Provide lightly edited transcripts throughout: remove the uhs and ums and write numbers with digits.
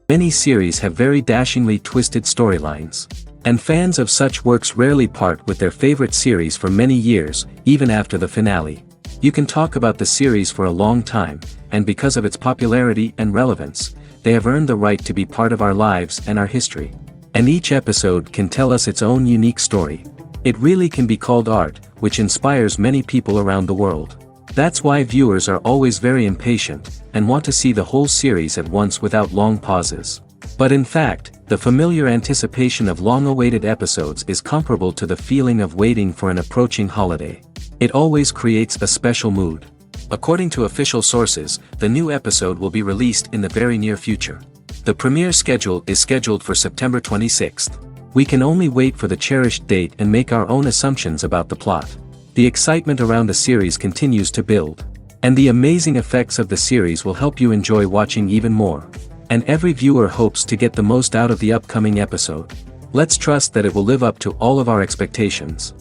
Many series have very dashingly twisted storylines. And fans of such works rarely part with their favorite series for many years, even after the finale. You can talk about the series for a long time, and because of its popularity and relevance, they have earned the right to be part of our lives and our history. And each episode can tell us its own unique story. It really can be called art, which inspires many people around the world. That's why viewers are always very impatient, and want to see the whole series at once without long pauses. But in fact, the familiar anticipation of long-awaited episodes is comparable to the feeling of waiting for an approaching holiday. It always creates a special mood. According to official sources, the new episode will be released in the very near future. The premiere schedule is scheduled for September 26th. We can only wait for the cherished date and make our own assumptions about the plot. The excitement around the series continues to build. And the amazing effects of the series will help you enjoy watching even more. And every viewer hopes to get the most out of the upcoming episode. Let's trust that it will live up to all of our expectations.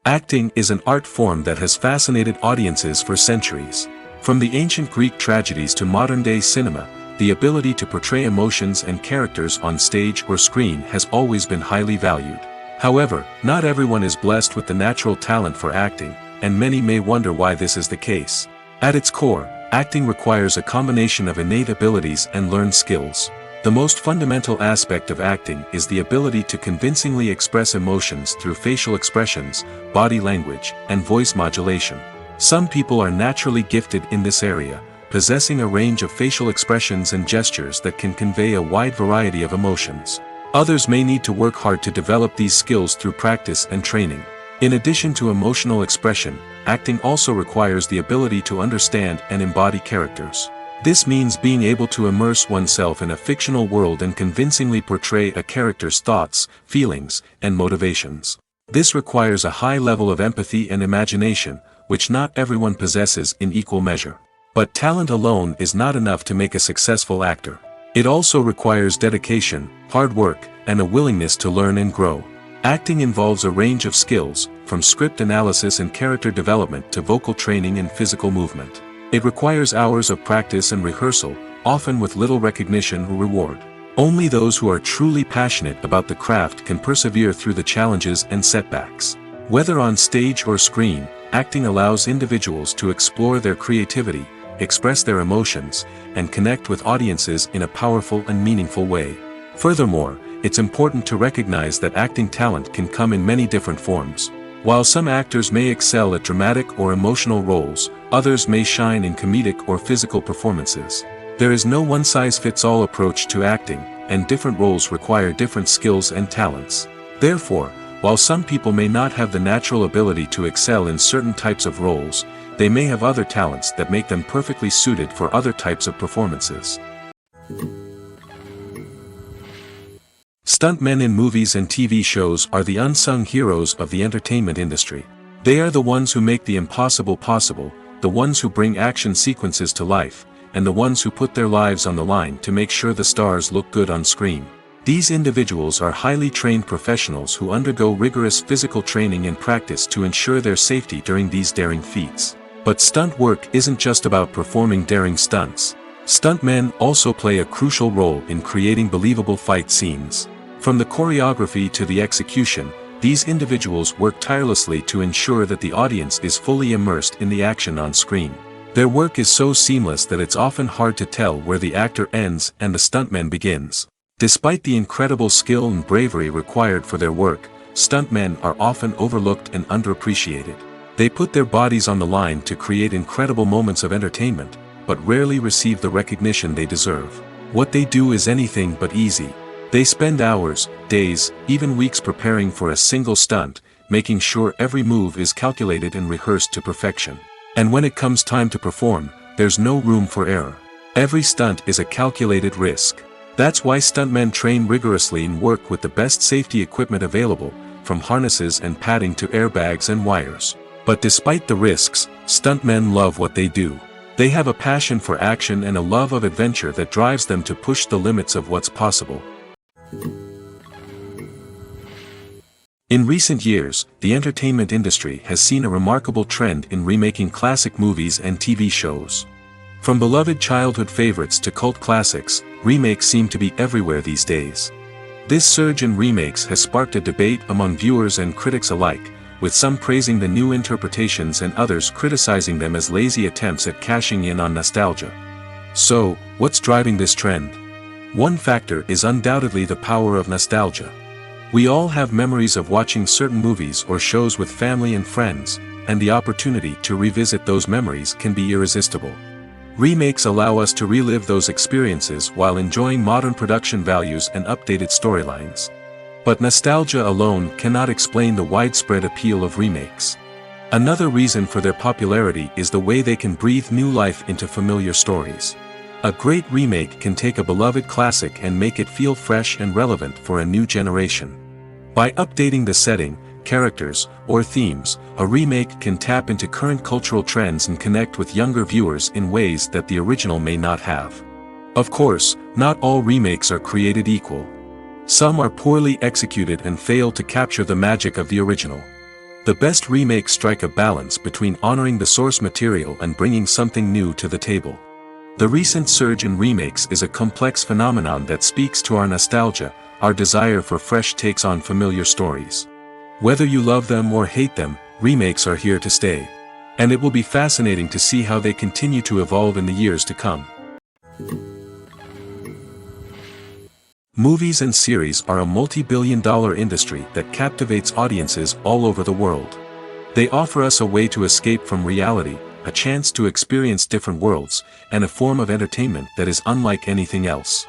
Acting is an art form that has fascinated audiences for centuries. From the ancient Greek tragedies to modern-day cinema, the ability to portray emotions and characters on stage or screen has always been highly valued. However, not everyone is blessed with the natural talent for acting, and many may wonder why this is the case. At its core, acting requires a combination of innate abilities and learned skills. The most fundamental aspect of acting is the ability to convincingly express emotions through facial expressions, body language, and voice modulation. Some people are naturally gifted in this area, possessing a range of facial expressions and gestures that can convey a wide variety of emotions. Others may need to work hard to develop these skills through practice and training. In addition to emotional expression, acting also requires the ability to understand and embody characters. This means being able to immerse oneself in a fictional world and convincingly portray a character's thoughts, feelings, and motivations. This requires a high level of empathy and imagination, which not everyone possesses in equal measure. But talent alone is not enough to make a successful actor. It also requires dedication, hard work, and a willingness to learn and grow. Acting involves a range of skills, from script analysis and character development to vocal training and physical movement. It requires hours of practice and rehearsal, often with little recognition or reward. Only those who are truly passionate about the craft can persevere through the challenges and setbacks. Whether on stage or screen, acting allows individuals to explore their creativity, express their emotions, and connect with audiences in a powerful and meaningful way. Furthermore, it's important to recognize that acting talent can come in many different forms. While some actors may excel at dramatic or emotional roles, others may shine in comedic or physical performances. There is no one-size-fits-all approach to acting, and different roles require different skills and talents. Therefore, while some people may not have the natural ability to excel in certain types of roles, they may have other talents that make them perfectly suited for other types of performances. Stuntmen in movies and TV shows are the unsung heroes of the entertainment industry. They are the ones who make the impossible possible, the ones who bring action sequences to life, and the ones who put their lives on the line to make sure the stars look good on screen. These individuals are highly trained professionals who undergo rigorous physical training and practice to ensure their safety during these daring feats. But stunt work isn't just about performing daring stunts. Stuntmen also play a crucial role in creating believable fight scenes. From the choreography to the execution, these individuals work tirelessly to ensure that the audience is fully immersed in the action on screen. Their work is so seamless that it's often hard to tell where the actor ends and the stuntman begins. Despite the incredible skill and bravery required for their work, stuntmen are often overlooked and underappreciated. They put their bodies on the line to create incredible moments of entertainment, but rarely receive the recognition they deserve. What they do is anything but easy. They spend hours, days, even weeks preparing for a single stunt, making sure every move is calculated and rehearsed to perfection. And when it comes time to perform, there's no room for error. Every stunt is a calculated risk. That's why stuntmen train rigorously and work with the best safety equipment available, from harnesses and padding to airbags and wires. But despite the risks, stuntmen love what they do. They have a passion for action and a love of adventure that drives them to push the limits of what's possible. In recent years, the entertainment industry has seen a remarkable trend in remaking classic movies and TV shows. From beloved childhood favorites to cult classics, remakes seem to be everywhere these days. This surge in remakes has sparked a debate among viewers and critics alike, with some praising the new interpretations and others criticizing them as lazy attempts at cashing in on nostalgia. So, what's driving this trend? One factor is undoubtedly the power of nostalgia. We all have memories of watching certain movies or shows with family and friends, and the opportunity to revisit those memories can be irresistible. Remakes allow us to relive those experiences while enjoying modern production values and updated storylines. But nostalgia alone cannot explain the widespread appeal of remakes. Another reason for their popularity is the way they can breathe new life into familiar stories. A great remake can take a beloved classic and make it feel fresh and relevant for a new generation. By updating the setting, characters, or themes, a remake can tap into current cultural trends and connect with younger viewers in ways that the original may not have. Of course, not all remakes are created equal. Some are poorly executed and fail to capture the magic of the original. The best remakes strike a balance between honoring the source material and bringing something new to the table. The recent surge in remakes is a complex phenomenon that speaks to our nostalgia, our desire for fresh takes on familiar stories. Whether you love them or hate them, remakes are here to stay. And it will be fascinating to see how they continue to evolve in the years to come. Movies and series are a multi-billion-dollar industry that captivates audiences all over the world. They offer us a way to escape from reality, a chance to experience different worlds, and a form of entertainment that is unlike anything else.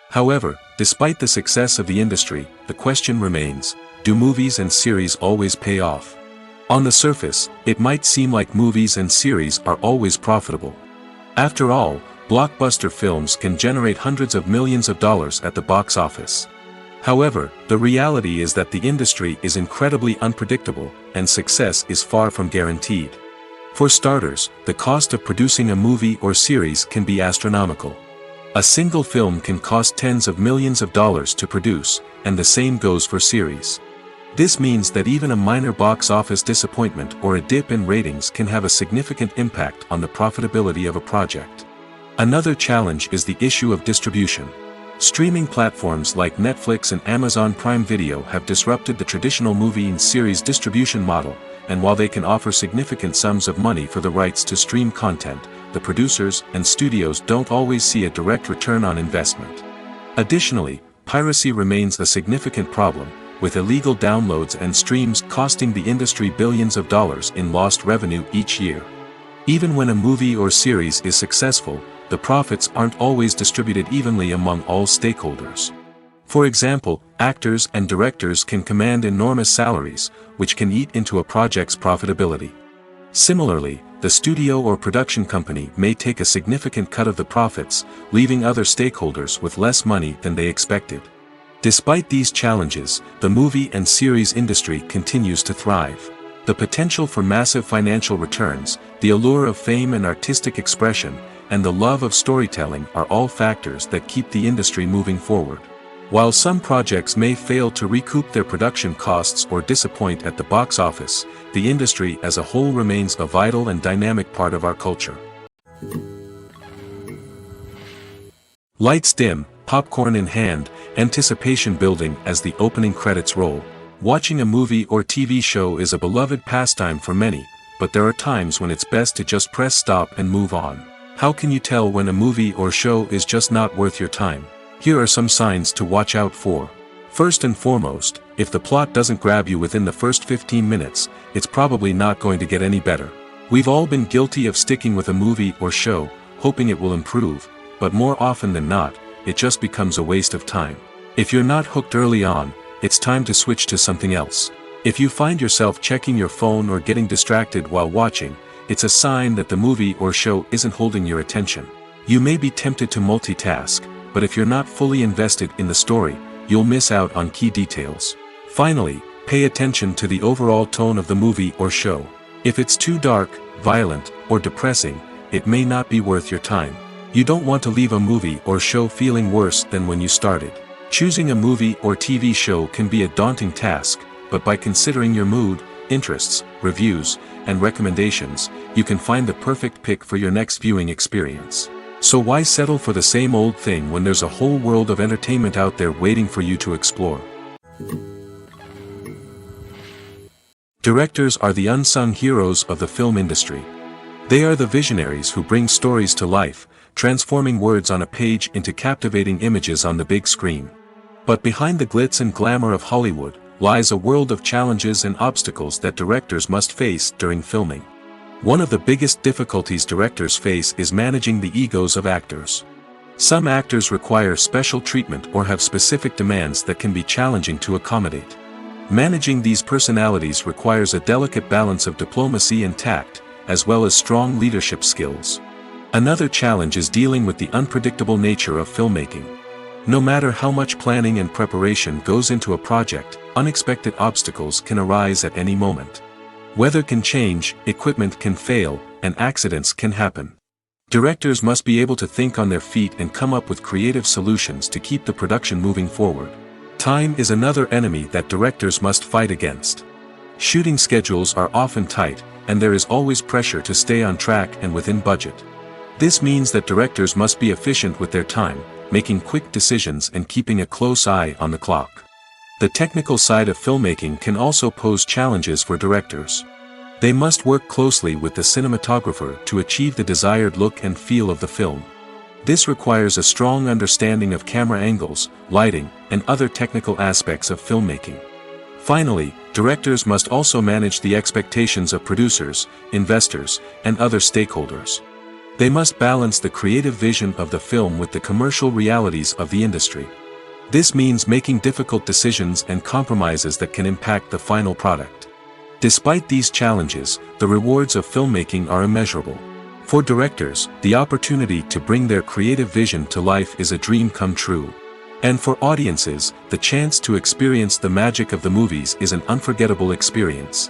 However, despite the success of the industry, the question remains, do movies and series always pay off? On the surface, it might seem like movies and series are always profitable. After all, blockbuster films can generate hundreds of millions of dollars at the box office. However, the reality is that the industry is incredibly unpredictable, and success is far from guaranteed. For starters, the cost of producing a movie or series can be astronomical. A single film can cost tens of millions of dollars to produce, and the same goes for series. This means that even a minor box office disappointment or a dip in ratings can have a significant impact on the profitability of a project. Another challenge is the issue of distribution. Streaming platforms like Netflix and Amazon Prime Video have disrupted the traditional movie and series distribution model, and while they can offer significant sums of money for the rights to stream content, the producers and studios don't always see a direct return on investment. Additionally, piracy remains a significant problem, with illegal downloads and streams costing the industry billions of dollars in lost revenue each year. Even when a movie or series is successful, the profits aren't always distributed evenly among all stakeholders. For example, actors and directors can command enormous salaries, which can eat into a project's profitability. Similarly, the studio or production company may take a significant cut of the profits, leaving other stakeholders with less money than they expected. Despite these challenges, the movie and series industry continues to thrive. The potential for massive financial returns, the allure of fame and artistic expression, and the love of storytelling are all factors that keep the industry moving forward. While some projects may fail to recoup their production costs or disappoint at the box office, the industry as a whole remains a vital and dynamic part of our culture. Lights dim, popcorn in hand, anticipation building as the opening credits roll. Watching a movie or TV show is a beloved pastime for many, but there are times when it's best to just press stop and move on. How can you tell when a movie or show is just not worth your time? Here are some signs to watch out for. First and foremost, if the plot doesn't grab you within the first 15 minutes, it's probably not going to get any better. We've all been guilty of sticking with a movie or show, hoping it will improve, but more often than not, it just becomes a waste of time. If you're not hooked early on, it's time to switch to something else. If you find yourself checking your phone or getting distracted while watching, it's a sign that the movie or show isn't holding your attention. You may be tempted to multitask, but if you're not fully invested in the story, you'll miss out on key details. Finally, pay attention to the overall tone of the movie or show. If it's too dark, violent, or depressing, it may not be worth your time. You don't want to leave a movie or show feeling worse than when you started. Choosing a movie or TV show can be a daunting task, but by considering your mood, interests, reviews, and recommendations, you can find the perfect pick for your next viewing experience. So why settle for the same old thing when there's a whole world of entertainment out there waiting for you to explore? Directors are the unsung heroes of the film industry. They are the visionaries who bring stories to life, transforming words on a page into captivating images on the big screen. But behind the glitz and glamour of Hollywood lies a world of challenges and obstacles that directors must face during filming. One of the biggest difficulties directors face is managing the egos of actors. Some actors require special treatment or have specific demands that can be challenging to accommodate. Managing these personalities requires a delicate balance of diplomacy and tact, as well as strong leadership skills. Another challenge is dealing with the unpredictable nature of filmmaking. No matter how much planning and preparation goes into a project, unexpected obstacles can arise at any moment. Weather can change, equipment can fail, and accidents can happen. Directors must be able to think on their feet and come up with creative solutions to keep the production moving forward. Time is another enemy that directors must fight against. Shooting schedules are often tight, and there is always pressure to stay on track and within budget. This means that directors must be efficient with their time, making quick decisions and keeping a close eye on the clock. The technical side of filmmaking can also pose challenges for directors. They must work closely with the cinematographer to achieve the desired look and feel of the film. This requires a strong understanding of camera angles, lighting, and other technical aspects of filmmaking. Finally, directors must also manage the expectations of producers, investors, and other stakeholders. They must balance the creative vision of the film with the commercial realities of the industry. This means making difficult decisions and compromises that can impact the final product. Despite these challenges, the rewards of filmmaking are immeasurable. For directors, the opportunity to bring their creative vision to life is a dream come true. And for audiences, the chance to experience the magic of the movies is an unforgettable experience.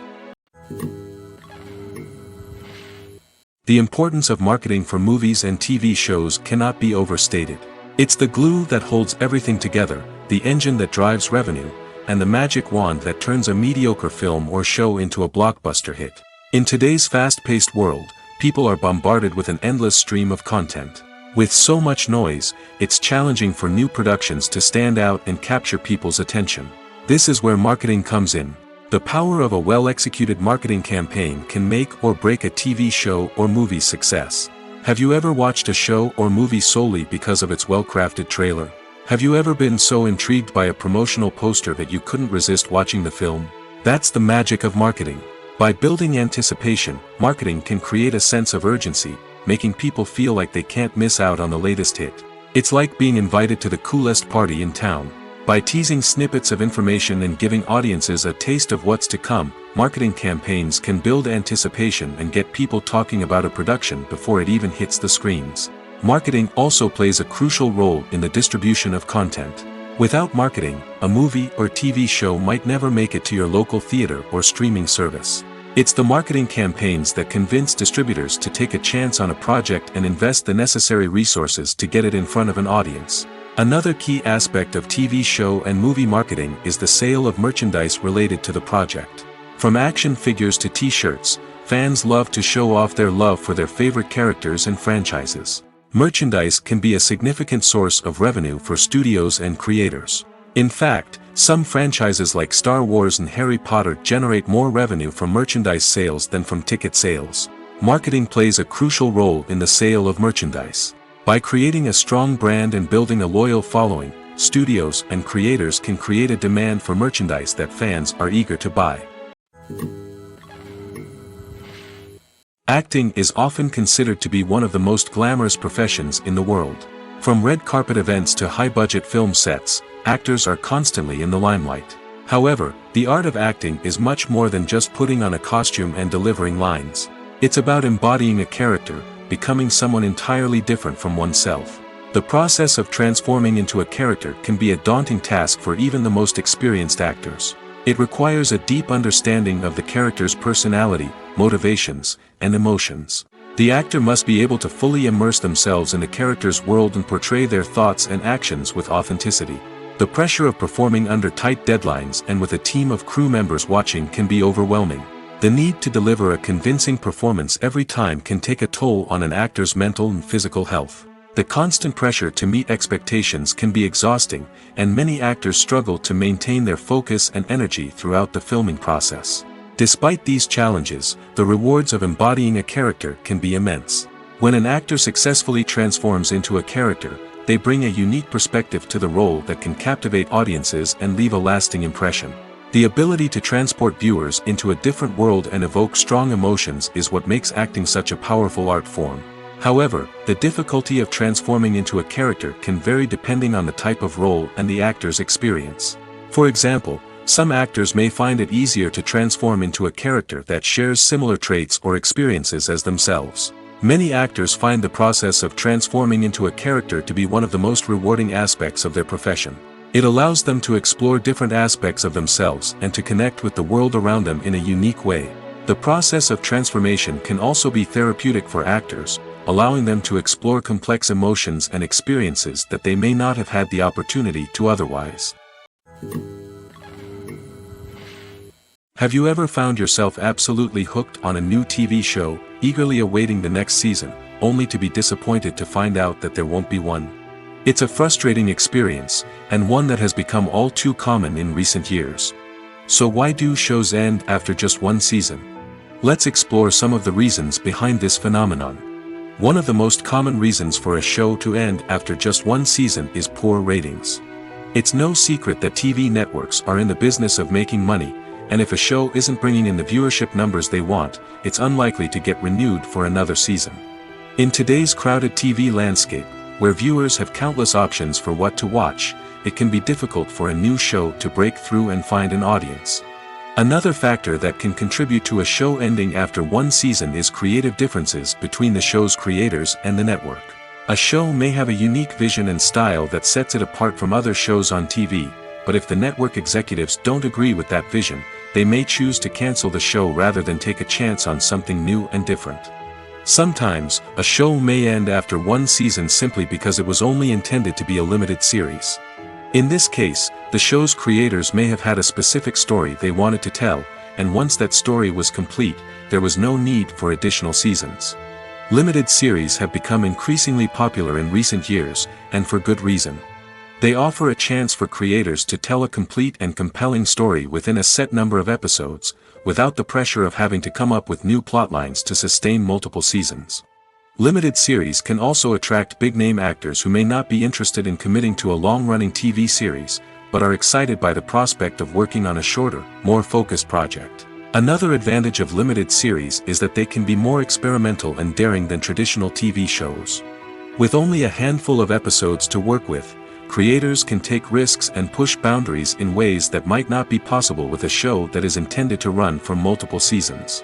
The importance of marketing for movies and TV shows cannot be overstated. It's the glue that holds everything together, the engine that drives revenue, and the magic wand that turns a mediocre film or show into a blockbuster hit. In today's fast-paced world, people are bombarded with an endless stream of content. With so much noise, it's challenging for new productions to stand out and capture people's attention. This is where marketing comes in. The power of a well-executed marketing campaign can make or break a TV show or movie's success. Have you ever watched a show or movie solely because of its well-crafted trailer? Have you ever been so intrigued by a promotional poster that you couldn't resist watching the film? That's the magic of marketing. By building anticipation, marketing can create a sense of urgency, making people feel like they can't miss out on the latest hit. It's like being invited to the coolest party in town. By teasing snippets of information and giving audiences a taste of what's to come, marketing campaigns can build anticipation and get people talking about a production before it even hits the screens. Marketing also plays a crucial role in the distribution of content. Without marketing, a movie or TV show might never make it to your local theater or streaming service. It's the marketing campaigns that convince distributors to take a chance on a project and invest the necessary resources to get it in front of an audience. Another key aspect of TV show and movie marketing is the sale of merchandise related to the project. From action figures to t-shirts, fans love to show off their love for their favorite characters and franchises. Merchandise can be a significant source of revenue for studios and creators. In fact, some franchises like Star Wars and Harry Potter generate more revenue from merchandise sales than from ticket sales. Marketing plays a crucial role in the sale of merchandise. By creating a strong brand and building a loyal following, studios and creators can create a demand for merchandise that fans are eager to buy. Acting is often considered to be one of the most glamorous professions in the world. From red carpet events to high-budget film sets, actors are constantly in the limelight. However, the art of acting is much more than just putting on a costume and delivering lines. It's about embodying a character, becoming someone entirely different from oneself. The process of transforming into a character can be a daunting task for even the most experienced actors. It requires a deep understanding of the character's personality, motivations, and emotions. The actor must be able to fully immerse themselves in the character's world and portray their thoughts and actions with authenticity. The pressure of performing under tight deadlines and with a team of crew members watching can be overwhelming. The need to deliver a convincing performance every time can take a toll on an actor's mental and physical health. The constant pressure to meet expectations can be exhausting, and many actors struggle to maintain their focus and energy throughout the filming process. Despite these challenges, the rewards of embodying a character can be immense. When an actor successfully transforms into a character, they bring a unique perspective to the role that can captivate audiences and leave a lasting impression. The ability to transport viewers into a different world and evoke strong emotions is what makes acting such a powerful art form. However, the difficulty of transforming into a character can vary depending on the type of role and the actor's experience. For example, some actors may find it easier to transform into a character that shares similar traits or experiences as themselves. Many actors find the process of transforming into a character to be one of the most rewarding aspects of their profession. It allows them to explore different aspects of themselves and to connect with the world around them in a unique way. The process of transformation can also be therapeutic for actors, allowing them to explore complex emotions and experiences that they may not have had the opportunity to otherwise. Have you ever found yourself absolutely hooked on a new TV show, eagerly awaiting the next season, only to be disappointed to find out that there won't be one? It's a frustrating experience, and one that has become all too common in recent years. So why do shows end after just one season? Let's explore some of the reasons behind this phenomenon. One of the most common reasons for a show to end after just one season is poor ratings. It's no secret that TV networks are in the business of making money, and if a show isn't bringing in the viewership numbers they want, it's unlikely to get renewed for another season. In today's crowded TV landscape, where viewers have countless options for what to watch, it can be difficult for a new show to break through and find an audience. Another factor that can contribute to a show ending after one season is creative differences between the show's creators and the network. A show may have a unique vision and style that sets it apart from other shows on TV, but if the network executives don't agree with that vision, they may choose to cancel the show rather than take a chance on something new and different. Sometimes, a show may end after one season simply because it was only intended to be a limited series. In this case, the show's creators may have had a specific story they wanted to tell, and once that story was complete, there was no need for additional seasons. Limited series have become increasingly popular in recent years, and for good reason. They offer a chance for creators to tell a complete and compelling story within a set number of episodes, without the pressure of having to come up with new plotlines to sustain multiple seasons. Limited series can also attract big-name actors who may not be interested in committing to a long-running TV series, but are excited by the prospect of working on a shorter, more focused project. Another advantage of limited series is that they can be more experimental and daring than traditional TV shows. With only a handful of episodes to work with, creators can take risks and push boundaries in ways that might not be possible with a show that is intended to run for multiple seasons.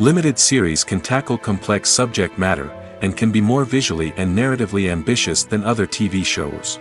Limited series can tackle complex subject matter, and can be more visually and narratively ambitious than other TV shows.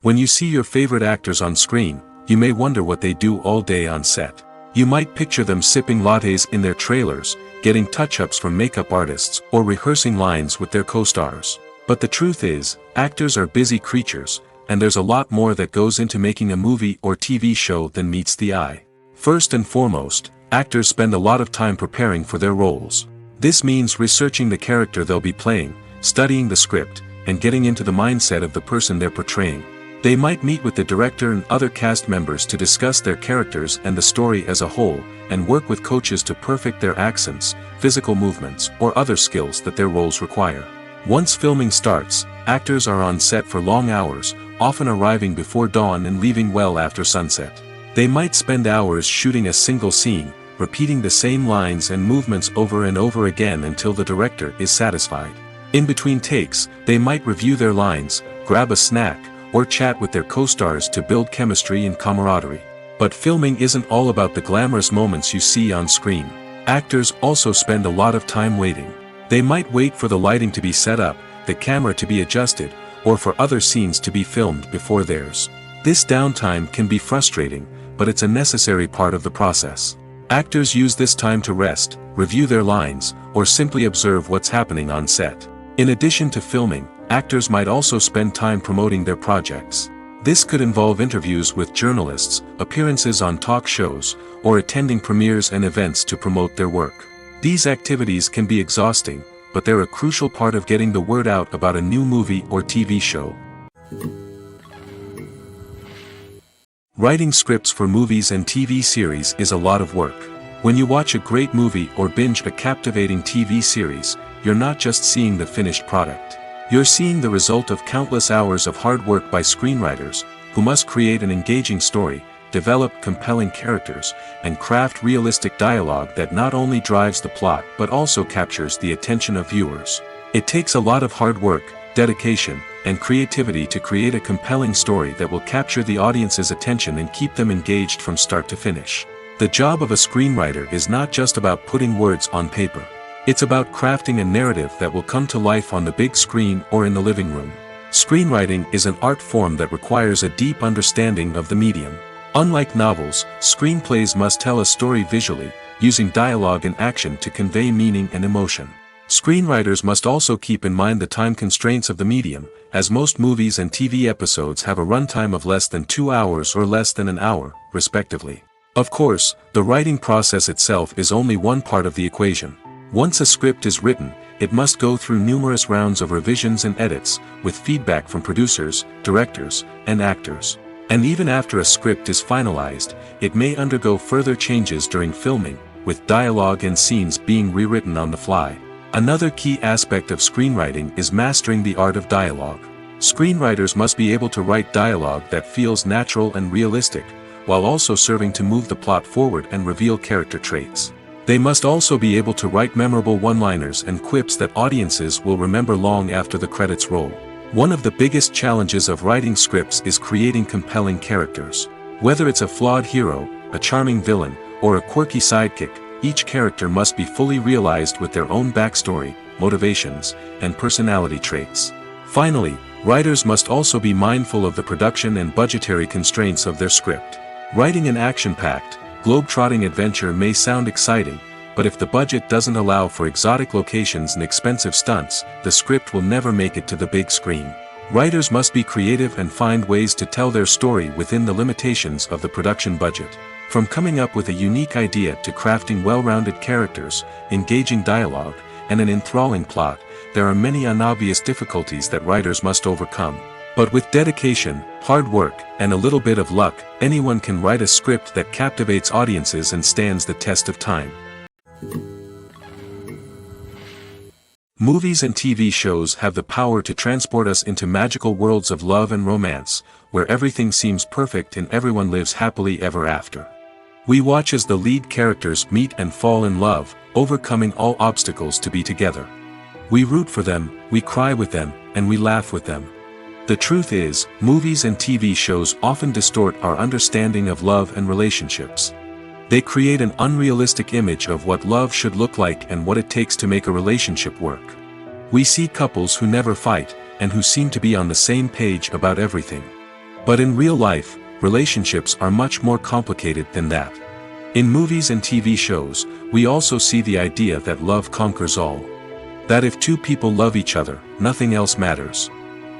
When you see your favorite actors on screen, you may wonder what they do all day on set. You might picture them sipping lattes in their trailers, getting touch-ups from makeup artists, or rehearsing lines with their co-stars. But the truth is, actors are busy creatures, and there's a lot more that goes into making a movie or TV show than meets the eye. First and foremost, actors spend a lot of time preparing for their roles. This means researching the character they'll be playing, studying the script, and getting into the mindset of the person they're portraying. They might meet with the director and other cast members to discuss their characters and the story as a whole, and work with coaches to perfect their accents, physical movements, or other skills that their roles require. Once filming starts, actors are on set for long hours, often arriving before dawn and leaving well after sunset. They might spend hours shooting a single scene, repeating the same lines and movements over and over again until the director is satisfied. In between takes, they might review their lines, grab a snack, or chat with their co-stars to build chemistry and camaraderie. But filming isn't all about the glamorous moments you see on screen. Actors also spend a lot of time waiting. They might wait for the lighting to be set up, the camera to be adjusted, or for other scenes to be filmed before theirs. This downtime can be frustrating, but it's a necessary part of the process. Actors use this time to rest, review their lines, or simply observe what's happening on set. In addition to filming, actors might also spend time promoting their projects. This could involve interviews with journalists, appearances on talk shows, or attending premieres and events to promote their work. These activities can be exhausting, but they're a crucial part of getting the word out about a new movie or TV show. Writing scripts for movies and TV series is a lot of work. When you watch a great movie or binge a captivating TV series, you're not just seeing the finished product. You're seeing the result of countless hours of hard work by screenwriters, who must create an engaging story, develop compelling characters, and craft realistic dialogue that not only drives the plot but also captures the attention of viewers. It takes a lot of hard work, dedication, and creativity to create a compelling story that will capture the audience's attention and keep them engaged from start to finish. The job of a screenwriter is not just about putting words on paper. It's about crafting a narrative that will come to life on the big screen or in the living room. Screenwriting is an art form that requires a deep understanding of the medium. Unlike novels, screenplays must tell a story visually, using dialogue and action to convey meaning and emotion. Screenwriters must also keep in mind the time constraints of the medium, as most movies and TV episodes have a runtime of less than 2 hours or less than an hour, respectively. Of course, the writing process itself is only one part of the equation. Once a script is written, it must go through numerous rounds of revisions and edits, with feedback from producers, directors, and actors. And even after a script is finalized, it may undergo further changes during filming, with dialogue and scenes being rewritten on the fly. Another key aspect of screenwriting is mastering the art of dialogue. Screenwriters must be able to write dialogue that feels natural and realistic, while also serving to move the plot forward and reveal character traits. They must also be able to write memorable one-liners and quips that audiences will remember long after the credits roll. One of the biggest challenges of writing scripts is creating compelling characters. Whether it's a flawed hero, a charming villain, or a quirky sidekick, each character must be fully realized with their own backstory, motivations, and personality traits. Finally, writers must also be mindful of the production and budgetary constraints of their script. Writing an action-packed, globe-trotting adventure may sound exciting, but if the budget doesn't allow for exotic locations and expensive stunts, the script will never make it to the big screen. Writers must be creative and find ways to tell their story within the limitations of the production budget. From coming up with a unique idea to crafting well-rounded characters, engaging dialogue, and an enthralling plot, there are many unobvious difficulties that writers must overcome. But with dedication, hard work, and a little bit of luck, anyone can write a script that captivates audiences and stands the test of time. Movies and TV shows have the power to transport us into magical worlds of love and romance, where everything seems perfect and everyone lives happily ever after. We watch as the lead characters meet and fall in love, overcoming all obstacles to be together. We root for them, we cry with them, and we laugh with them. The truth is, movies and TV shows often distort our understanding of love and relationships. They create an unrealistic image of what love should look like and what it takes to make a relationship work. We see couples who never fight, and who seem to be on the same page about everything. But in real life, relationships are much more complicated than that. In movies and TV shows, we also see the idea that love conquers all. That if two people love each other, nothing else matters.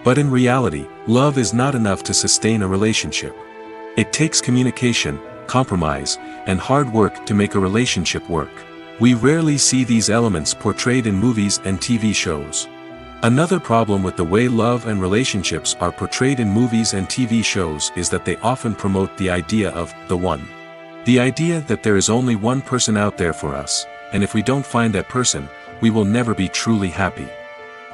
But in reality, love is not enough to sustain a relationship. It takes communication, compromise, and hard work to make a relationship work. We rarely see these elements portrayed in movies and TV shows. Another problem with the way love and relationships are portrayed in movies and TV shows is that they often promote the idea of the one. The idea that there is only one person out there for us, and if we don't find that person, we will never be truly happy.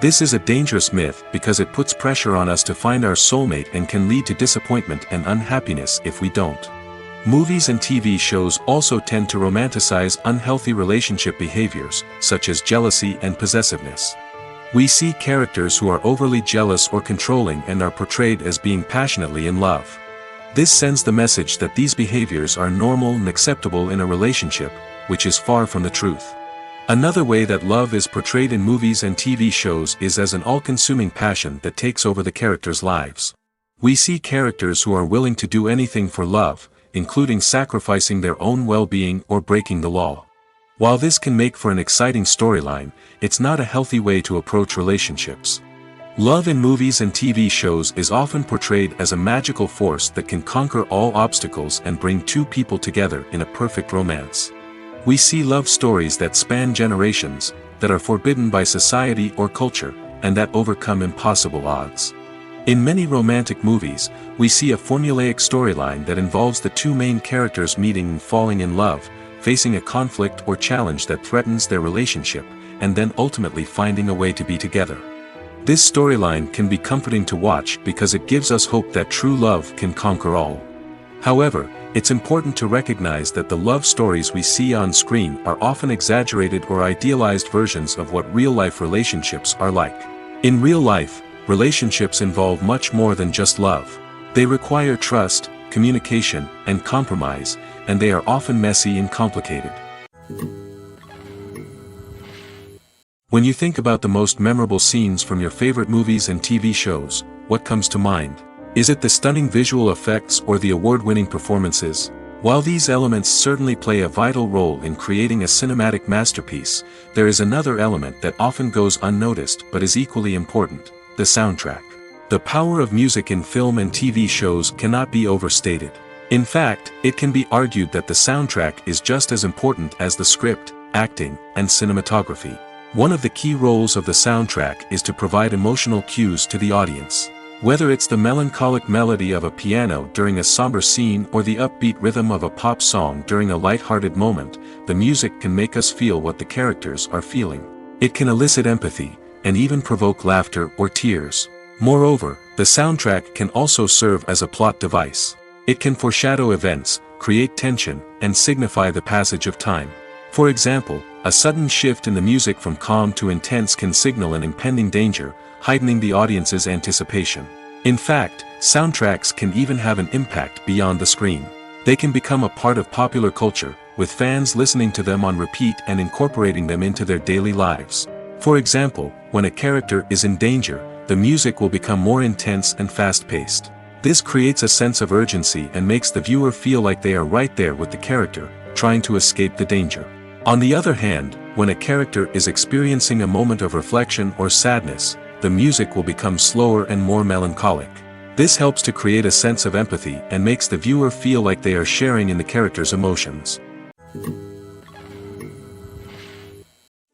This is a dangerous myth because it puts pressure on us to find our soulmate and can lead to disappointment and unhappiness if we don't. Movies and TV shows also tend to romanticize unhealthy relationship behaviors, such as jealousy and possessiveness. We see characters who are overly jealous or controlling and are portrayed as being passionately in love. This sends the message that these behaviors are normal and acceptable in a relationship, which is far from the truth. Another way that love is portrayed in movies and TV shows is as an all-consuming passion that takes over the characters' lives. We see characters who are willing to do anything for love, including sacrificing their own well-being or breaking the law. While this can make for an exciting storyline, it's not a healthy way to approach relationships. Love in movies and TV shows is often portrayed as a magical force that can conquer all obstacles and bring two people together in a perfect romance. We see love stories that span generations, that are forbidden by society or culture, and that overcome impossible odds. In many romantic movies, we see a formulaic storyline that involves the two main characters meeting and falling in love, facing a conflict or challenge that threatens their relationship, and then ultimately finding a way to be together. This storyline can be comforting to watch because it gives us hope that true love can conquer all. However, it's important to recognize that the love stories we see on screen are often exaggerated or idealized versions of what real-life relationships are like. In real life, relationships involve much more than just love. They require trust, communication, and compromise, and they are often messy and complicated. When you think about the most memorable scenes from your favorite movies and TV shows, what comes to mind? Is it the stunning visual effects or the award-winning performances? While these elements certainly play a vital role in creating a cinematic masterpiece, there is another element that often goes unnoticed but is equally important: the soundtrack. The power of music in film and TV shows cannot be overstated. In fact, it can be argued that the soundtrack is just as important as the script, acting, and cinematography. One of the key roles of the soundtrack is to provide emotional cues to the audience. Whether it's the melancholic melody of a piano during a somber scene or the upbeat rhythm of a pop song during a light-hearted moment, the music can make us feel what the characters are feeling. It can elicit empathy, and even provoke laughter or tears. Moreover, the soundtrack can also serve as a plot device. It can foreshadow events, create tension, and signify the passage of time. For example, a sudden shift in the music from calm to intense can signal an impending danger, heightening the audience's anticipation. In fact, soundtracks can even have an impact beyond the screen. They can become a part of popular culture, with fans listening to them on repeat and incorporating them into their daily lives. For example, when a character is in danger, the music will become more intense and fast-paced. This creates a sense of urgency and makes the viewer feel like they are right there with the character, trying to escape the danger. On the other hand, when a character is experiencing a moment of reflection or sadness, the music will become slower and more melancholic. This helps to create a sense of empathy and makes the viewer feel like they are sharing in the character's emotions.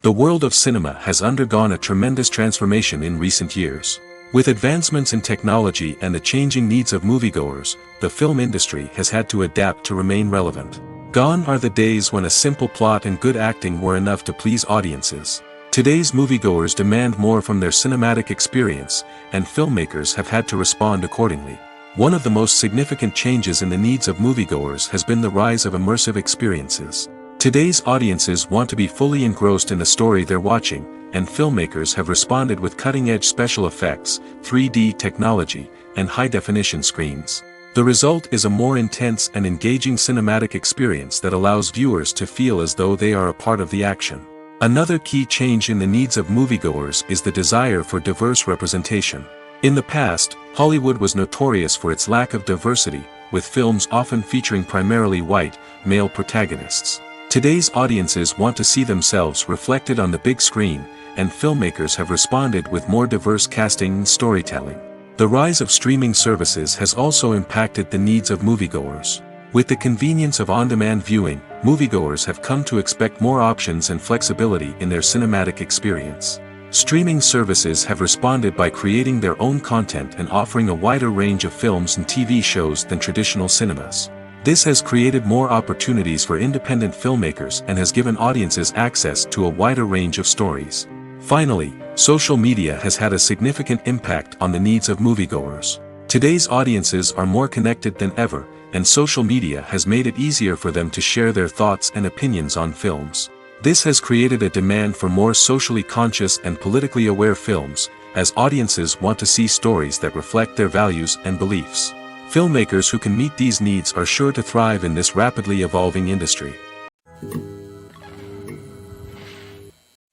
The world of cinema has undergone a tremendous transformation in recent years. With advancements in technology and the changing needs of moviegoers, the film industry has had to adapt to remain relevant. Gone are the days when a simple plot and good acting were enough to please audiences. Today's moviegoers demand more from their cinematic experience, and filmmakers have had to respond accordingly. One of the most significant changes in the needs of moviegoers has been the rise of immersive experiences. Today's audiences want to be fully engrossed in the story they're watching, and filmmakers have responded with cutting-edge special effects, 3D technology, and high-definition screens. The result is a more intense and engaging cinematic experience that allows viewers to feel as though they are a part of the action. Another key change in the needs of moviegoers is the desire for diverse representation. In the past, Hollywood was notorious for its lack of diversity, with films often featuring primarily white, male protagonists. Today's audiences want to see themselves reflected on the big screen, and filmmakers have responded with more diverse casting and storytelling. The rise of streaming services has also impacted the needs of moviegoers. With the convenience of on-demand viewing, moviegoers have come to expect more options and flexibility in their cinematic experience. Streaming services have responded by creating their own content and offering a wider range of films and TV shows than traditional cinemas. This has created more opportunities for independent filmmakers and has given audiences access to a wider range of stories. Finally, social media has had a significant impact on the needs of moviegoers. Today's audiences are more connected than ever, and social media has made it easier for them to share their thoughts and opinions on films. This has created a demand for more socially conscious and politically aware films, as audiences want to see stories that reflect their values and beliefs. Filmmakers who can meet these needs are sure to thrive in this rapidly evolving industry.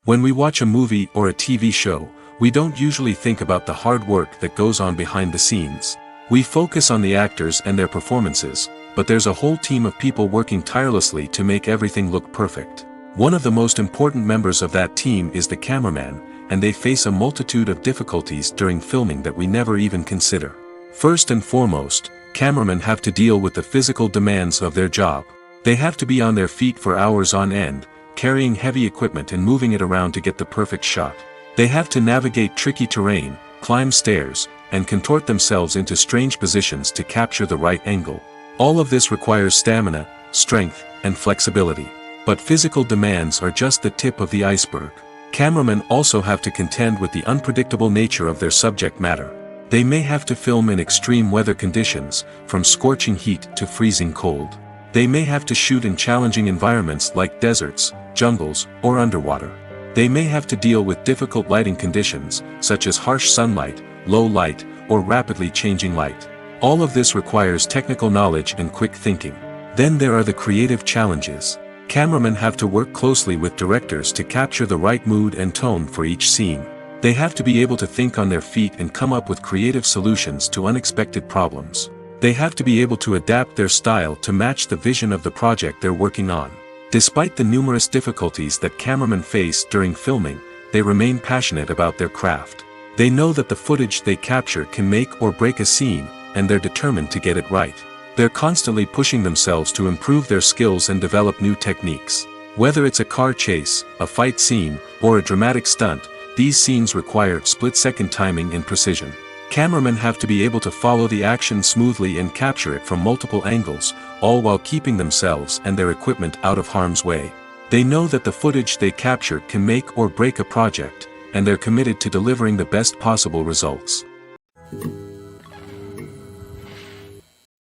When we watch a movie or a TV show, we don't usually think about the hard work that goes on behind the scenes. We focus on the actors and their performances, but there's a whole team of people working tirelessly to make everything look perfect. One of the most important members of that team is the cameraman, and they face a multitude of difficulties during filming that we never even consider. First and foremost, cameramen have to deal with the physical demands of their job. They have to be on their feet for hours on end, carrying heavy equipment and moving it around to get the perfect shot. They have to navigate tricky terrain, climb stairs, and contort themselves into strange positions to capture the right angle. All of this requires stamina, strength, and flexibility. But physical demands are just the tip of the iceberg. Cameramen also have to contend with the unpredictable nature of their subject matter. They may have to film in extreme weather conditions, from scorching heat to freezing cold. They may have to shoot in challenging environments like deserts, jungles, or underwater. They may have to deal with difficult lighting conditions, such as harsh sunlight, low light, or rapidly changing light. All of this requires technical knowledge and quick thinking. Then there are the creative challenges. Cameramen have to work closely with directors to capture the right mood and tone for each scene. They have to be able to think on their feet and come up with creative solutions to unexpected problems. They have to be able to adapt their style to match the vision of the project they're working on. Despite the numerous difficulties that cameramen face during filming, they remain passionate about their craft. They know that the footage they capture can make or break a scene, and they're determined to get it right. They're constantly pushing themselves to improve their skills and develop new techniques. Whether it's a car chase, a fight scene, or a dramatic stunt, these scenes require split-second timing and precision. Cameramen have to be able to follow the action smoothly and capture it from multiple angles, all while keeping themselves and their equipment out of harm's way. They know that the footage they capture can make or break a project, and they're committed to delivering the best possible results.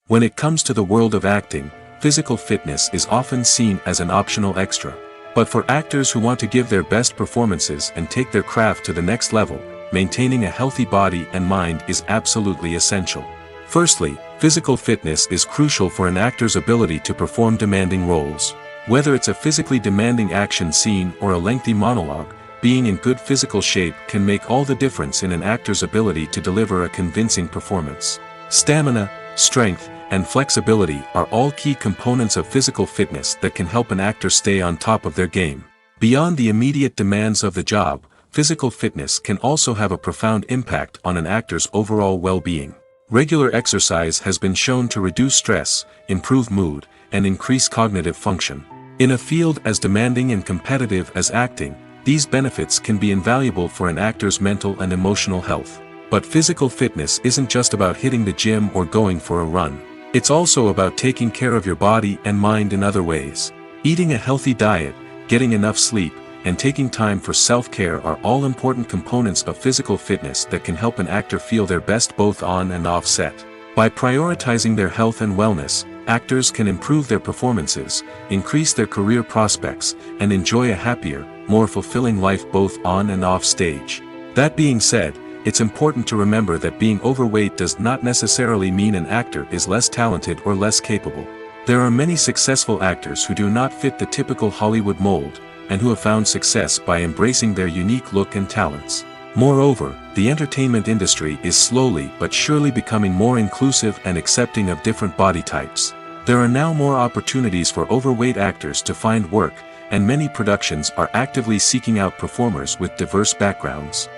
When it comes to the world of acting, physical fitness is often seen as an optional extra. But for actors who want to give their best performances and take their craft to the next level, maintaining a healthy body and mind is absolutely essential. Firstly, physical fitness is crucial for an actor's ability to perform demanding roles. Whether it's a physically demanding action scene or a lengthy monologue, being in good physical shape can make all the difference in an actor's ability to deliver a convincing performance. Stamina, strength, and flexibility are all key components of physical fitness that can help an actor stay on top of their game. Beyond the immediate demands of the job, physical fitness can also have a profound impact on an actor's overall well-being. Regular exercise has been shown to reduce stress, improve mood, and increase cognitive function. In a field as demanding and competitive as acting, these benefits can be invaluable for an actor's mental and emotional health. But physical fitness isn't just about hitting the gym or going for a run. It's also about taking care of your body and mind in other ways. Eating a healthy diet, getting enough sleep, and taking time for self-care are all important components of physical fitness that can help an actor feel their best both on and off set. By prioritizing their health and wellness, actors can improve their performances, increase their career prospects, and enjoy a happier, more fulfilling life both on and off stage. That being said, it's important to remember that being overweight does not necessarily mean an actor is less talented or less capable. There are many successful actors who do not fit the typical Hollywood mold, and who have found success by embracing their unique look and talents. Moreover, the entertainment industry is slowly but surely becoming more inclusive and accepting of different body types. There are now more opportunities for overweight actors to find work, and many productions are actively seeking out performers with diverse backgrounds.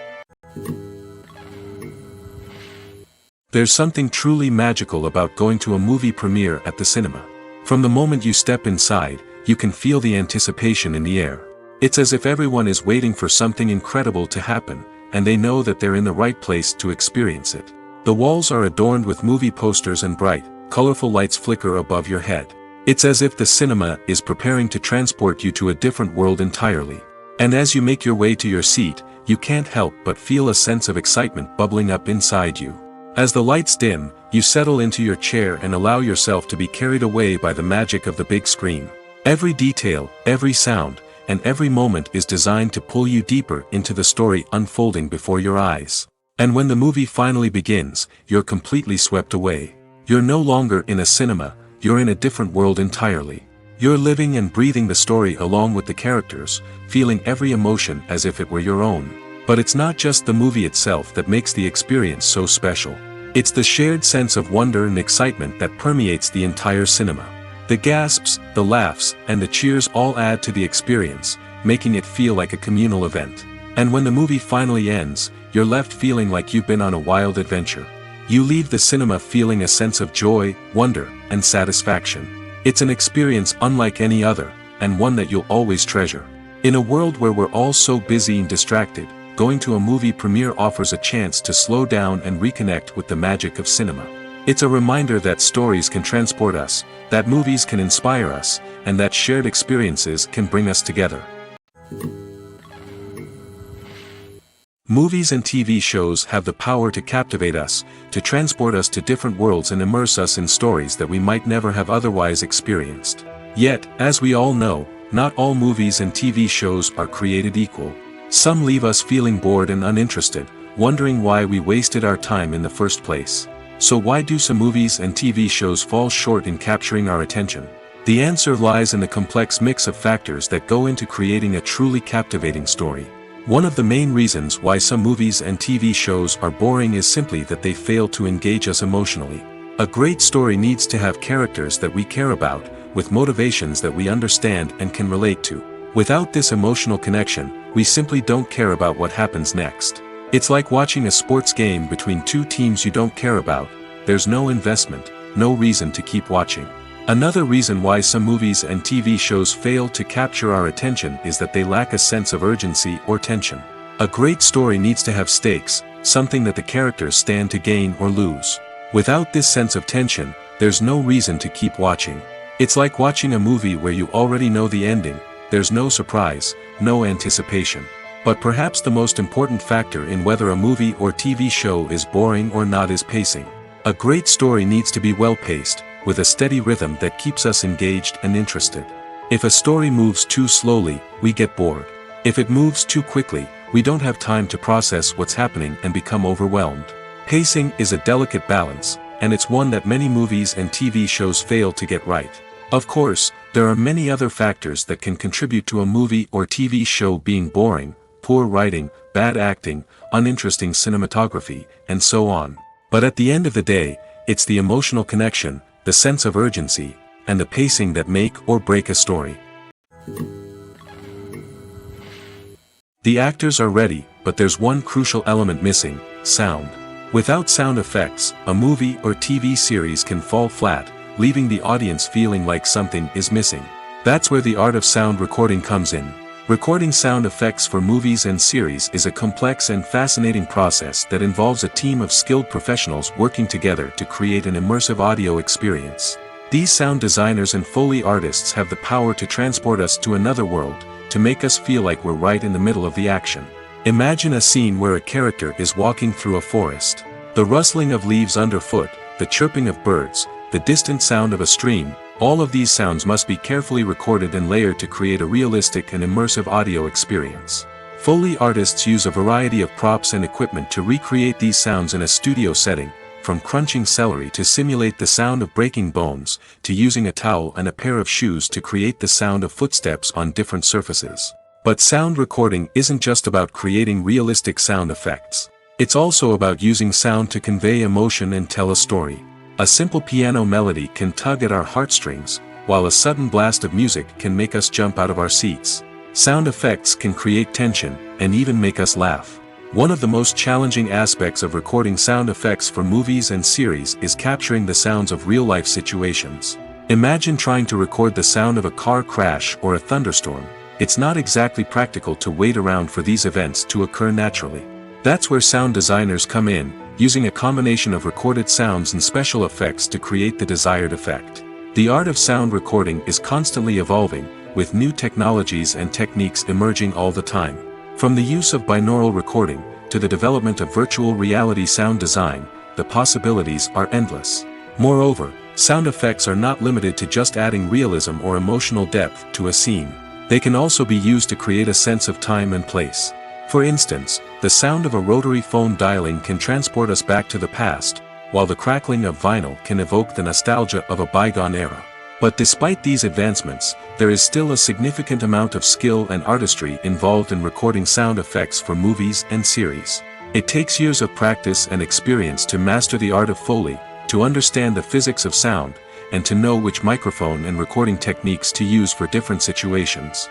There's something truly magical about going to a movie premiere at the cinema. From the moment you step inside, you can feel the anticipation in the air. It's as if everyone is waiting for something incredible to happen, and they know that they're in the right place to experience it. The walls are adorned with movie posters and bright, colorful lights flicker above your head. It's as if the cinema is preparing to transport you to a different world entirely. And as you make your way to your seat, you can't help but feel a sense of excitement bubbling up inside you. As the lights dim, you settle into your chair and allow yourself to be carried away by the magic of the big screen. Every detail, every sound, and every moment is designed to pull you deeper into the story unfolding before your eyes. And when the movie finally begins, you're completely swept away. You're no longer in a cinema, you're in a different world entirely. You're living and breathing the story along with the characters, feeling every emotion as if it were your own. But it's not just the movie itself that makes the experience so special. It's the shared sense of wonder and excitement that permeates the entire cinema. The gasps, the laughs, and the cheers all add to the experience, making it feel like a communal event. And when the movie finally ends, you're left feeling like you've been on a wild adventure. You leave the cinema feeling a sense of joy, wonder, and satisfaction. It's an experience unlike any other, and one that you'll always treasure. In a world where we're all so busy and distracted, going to a movie premiere offers a chance to slow down and reconnect with the magic of cinema. It's a reminder that stories can transport us, that movies can inspire us, and that shared experiences can bring us together. Movies and TV shows have the power to captivate us, to transport us to different worlds and immerse us in stories that we might never have otherwise experienced. Yet, as we all know, not all movies and TV shows are created equal. Some leave us feeling bored and uninterested, wondering why we wasted our time in the first place. So why do some movies and TV shows fall short in capturing our attention? The answer lies in the complex mix of factors that go into creating a truly captivating story. One of the main reasons why some movies and TV shows are boring is simply that they fail to engage us emotionally. A great story needs to have characters that we care about, with motivations that we understand and can relate to. Without this emotional connection, we simply don't care about what happens next. It's like watching a sports game between two teams you don't care about. There's no investment, no reason to keep watching. Another reason why some movies and TV shows fail to capture our attention is that they lack a sense of urgency or tension. A great story needs to have stakes, something that the characters stand to gain or lose. Without this sense of tension, there's no reason to keep watching. It's like watching a movie where you already know the ending. There's no surprise, no anticipation. But perhaps the most important factor in whether a movie or TV show is boring or not is pacing. A great story needs to be well-paced, with a steady rhythm that keeps us engaged and interested. If a story moves too slowly, we get bored. If it moves too quickly, we don't have time to process what's happening and become overwhelmed. Pacing is a delicate balance, and it's one that many movies and TV shows fail to get right. Of course, there are many other factors that can contribute to a movie or TV show being boring: poor writing, bad acting, uninteresting cinematography, and so on. But at the end of the day, it's the emotional connection, the sense of urgency, and the pacing that make or break a story. The actors are ready, but there's one crucial element missing: sound. Without sound effects, a movie or TV series can fall flat, leaving the audience feeling like something is missing. That's where the art of sound recording comes in. Recording sound effects for movies and series is a complex and fascinating process that involves a team of skilled professionals working together to create an immersive audio experience. These sound designers and Foley artists have the power to transport us to another world, to make us feel like we're right in the middle of the action. Imagine a scene where a character is walking through a forest. The rustling of leaves underfoot, the chirping of birds, the distant sound of a stream, all of these sounds must be carefully recorded and layered to create a realistic and immersive audio experience. Foley artists use a variety of props and equipment to recreate these sounds in a studio setting, from crunching celery to simulate the sound of breaking bones, to using a towel and a pair of shoes to create the sound of footsteps on different surfaces. But sound recording isn't just about creating realistic sound effects. It's also about using sound to convey emotion and tell a story. A simple piano melody can tug at our heartstrings, while a sudden blast of music can make us jump out of our seats. Sound effects can create tension, and even make us laugh. One of the most challenging aspects of recording sound effects for movies and series is capturing the sounds of real-life situations. Imagine trying to record the sound of a car crash or a thunderstorm. It's not exactly practical to wait around for these events to occur naturally. That's where sound designers come in, using a combination of recorded sounds and special effects to create the desired effect. The art of sound recording is constantly evolving, with new technologies and techniques emerging all the time. From the use of binaural recording, to the development of virtual reality sound design, the possibilities are endless. Moreover, sound effects are not limited to just adding realism or emotional depth to a scene. They can also be used to create a sense of time and place. For instance, the sound of a rotary phone dialing can transport us back to the past, while the crackling of vinyl can evoke the nostalgia of a bygone era. But despite these advancements, there is still a significant amount of skill and artistry involved in recording sound effects for movies and series. It takes years of practice and experience to master the art of Foley, to understand the physics of sound, and to know which microphone and recording techniques to use for different situations.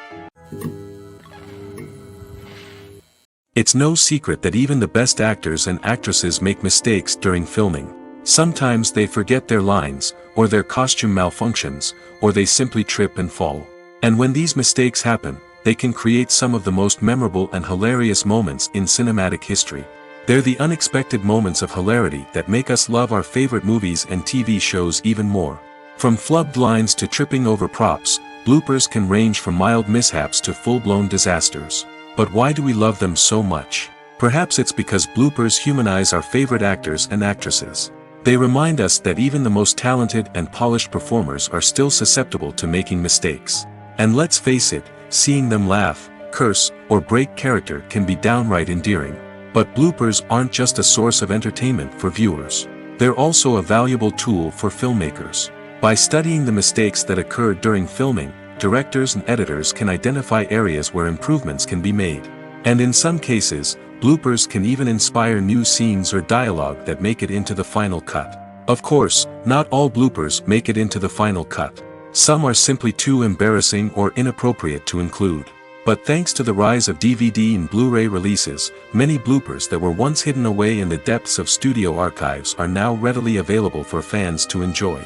It's no secret that even the best actors and actresses make mistakes during filming. Sometimes they forget their lines, or their costume malfunctions, or they simply trip and fall. And when these mistakes happen, they can create some of the most memorable and hilarious moments in cinematic history. They're the unexpected moments of hilarity that make us love our favorite movies and TV shows even more. From flubbed lines to tripping over props, bloopers can range from mild mishaps to full-blown disasters. But why do we love them so much? Perhaps it's because bloopers humanize our favorite actors and actresses. They remind us that even the most talented and polished performers are still susceptible to making mistakes. And let's face it, seeing them laugh, curse, or break character can be downright endearing. But bloopers aren't just a source of entertainment for viewers. They're also a valuable tool for filmmakers. By studying the mistakes that occurred during filming, directors and editors can identify areas where improvements can be made. And in some cases, bloopers can even inspire new scenes or dialogue that make it into the final cut. Of course, not all bloopers make it into the final cut. Some are simply too embarrassing or inappropriate to include. But thanks to the rise of DVD and Blu-ray releases, many bloopers that were once hidden away in the depths of studio archives are now readily available for fans to enjoy.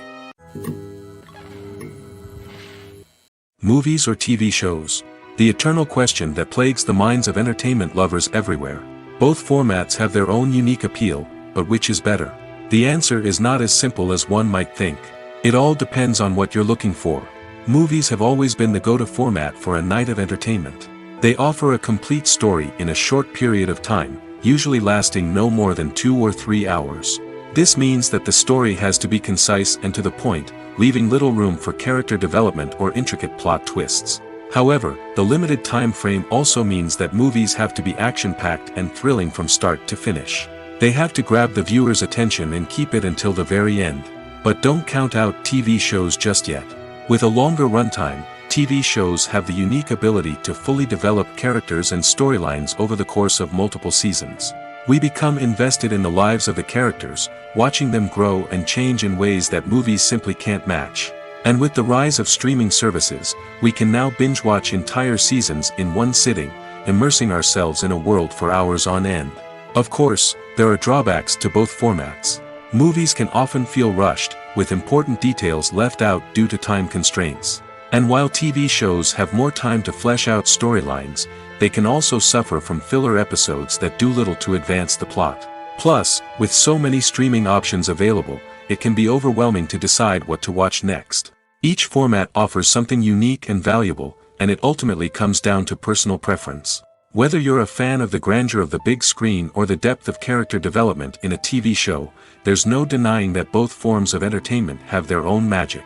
Movies or TV shows? The eternal question that plagues the minds of entertainment lovers everywhere. Both formats have their own unique appeal, but which is better? The answer is not as simple as one might think. It all depends on what you're looking for. Movies have always been the go-to format for a night of entertainment. They offer a complete story in a short period of time, usually lasting no more than 2 or 3 hours. This means that the story has to be concise and to the point, leaving little room for character development or intricate plot twists. However, the limited time frame also means that movies have to be action-packed and thrilling from start to finish. They have to grab the viewer's attention and keep it until the very end. But don't count out TV shows just yet. With a longer runtime, TV shows have the unique ability to fully develop characters and storylines over the course of multiple seasons. We become invested in the lives of the characters, watching them grow and change in ways that movies simply can't match. And with the rise of streaming services, we can now binge-watch entire seasons in one sitting, immersing ourselves in a world for hours on end. Of course, there are drawbacks to both formats. Movies can often feel rushed, with important details left out due to time constraints. And while TV shows have more time to flesh out storylines, they can also suffer from filler episodes that do little to advance the plot. Plus, with so many streaming options available, it can be overwhelming to decide what to watch next. Each format offers something unique and valuable, and it ultimately comes down to personal preference. Whether you're a fan of the grandeur of the big screen or the depth of character development in a TV show, there's no denying that both forms of entertainment have their own magic.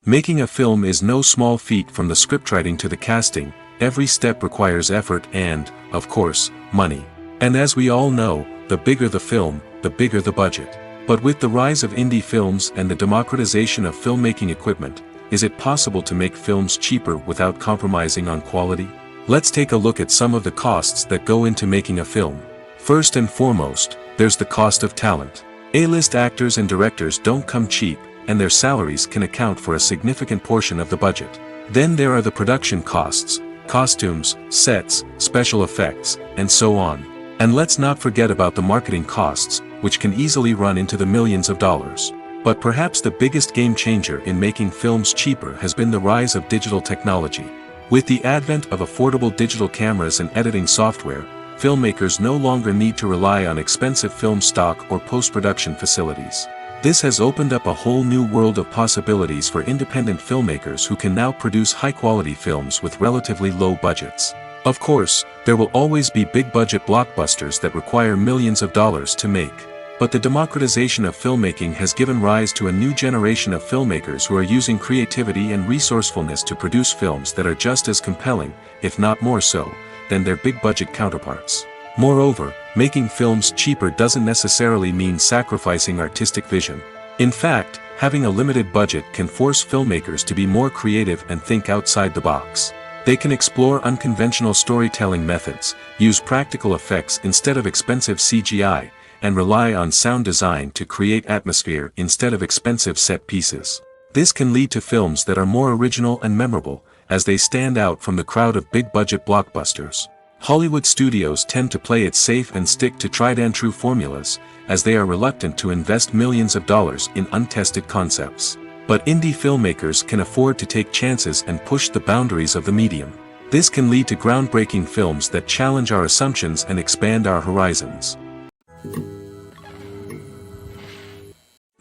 Making a film is no small feat. From the scriptwriting to the casting, every step requires effort and, of course, money. And as we all know, the bigger the film, the bigger the budget. But with the rise of indie films and the democratization of filmmaking equipment, is it possible to make films cheaper without compromising on quality? Let's take a look at some of the costs that go into making a film. First and foremost, there's the cost of talent. A-list actors and directors don't come cheap, and their salaries can account for a significant portion of the budget. Then there are the production costs, costumes, sets, special effects, and so on. And let's not forget about the marketing costs, which can easily run into the millions of dollars. But perhaps the biggest game changer in making films cheaper has been the rise of digital technology. With the advent of affordable digital cameras and editing software, filmmakers no longer need to rely on expensive film stock or post-production facilities. This has opened up a whole new world of possibilities for independent filmmakers who can now produce high-quality films with relatively low budgets. Of course, there will always be big-budget blockbusters that require millions of dollars to make. But the democratization of filmmaking has given rise to a new generation of filmmakers who are using creativity and resourcefulness to produce films that are just as compelling, if not more so, than their big-budget counterparts. Moreover, making films cheaper doesn't necessarily mean sacrificing artistic vision. In fact, having a limited budget can force filmmakers to be more creative and think outside the box. They can explore unconventional storytelling methods, use practical effects instead of expensive CGI, and rely on sound design to create atmosphere instead of expensive set pieces. This can lead to films that are more original and memorable, as they stand out from the crowd of big-budget blockbusters. Hollywood studios tend to play it safe and stick to tried-and-true formulas, as they are reluctant to invest millions of dollars in untested concepts. But indie filmmakers can afford to take chances and push the boundaries of the medium. This can lead to groundbreaking films that challenge our assumptions and expand our horizons.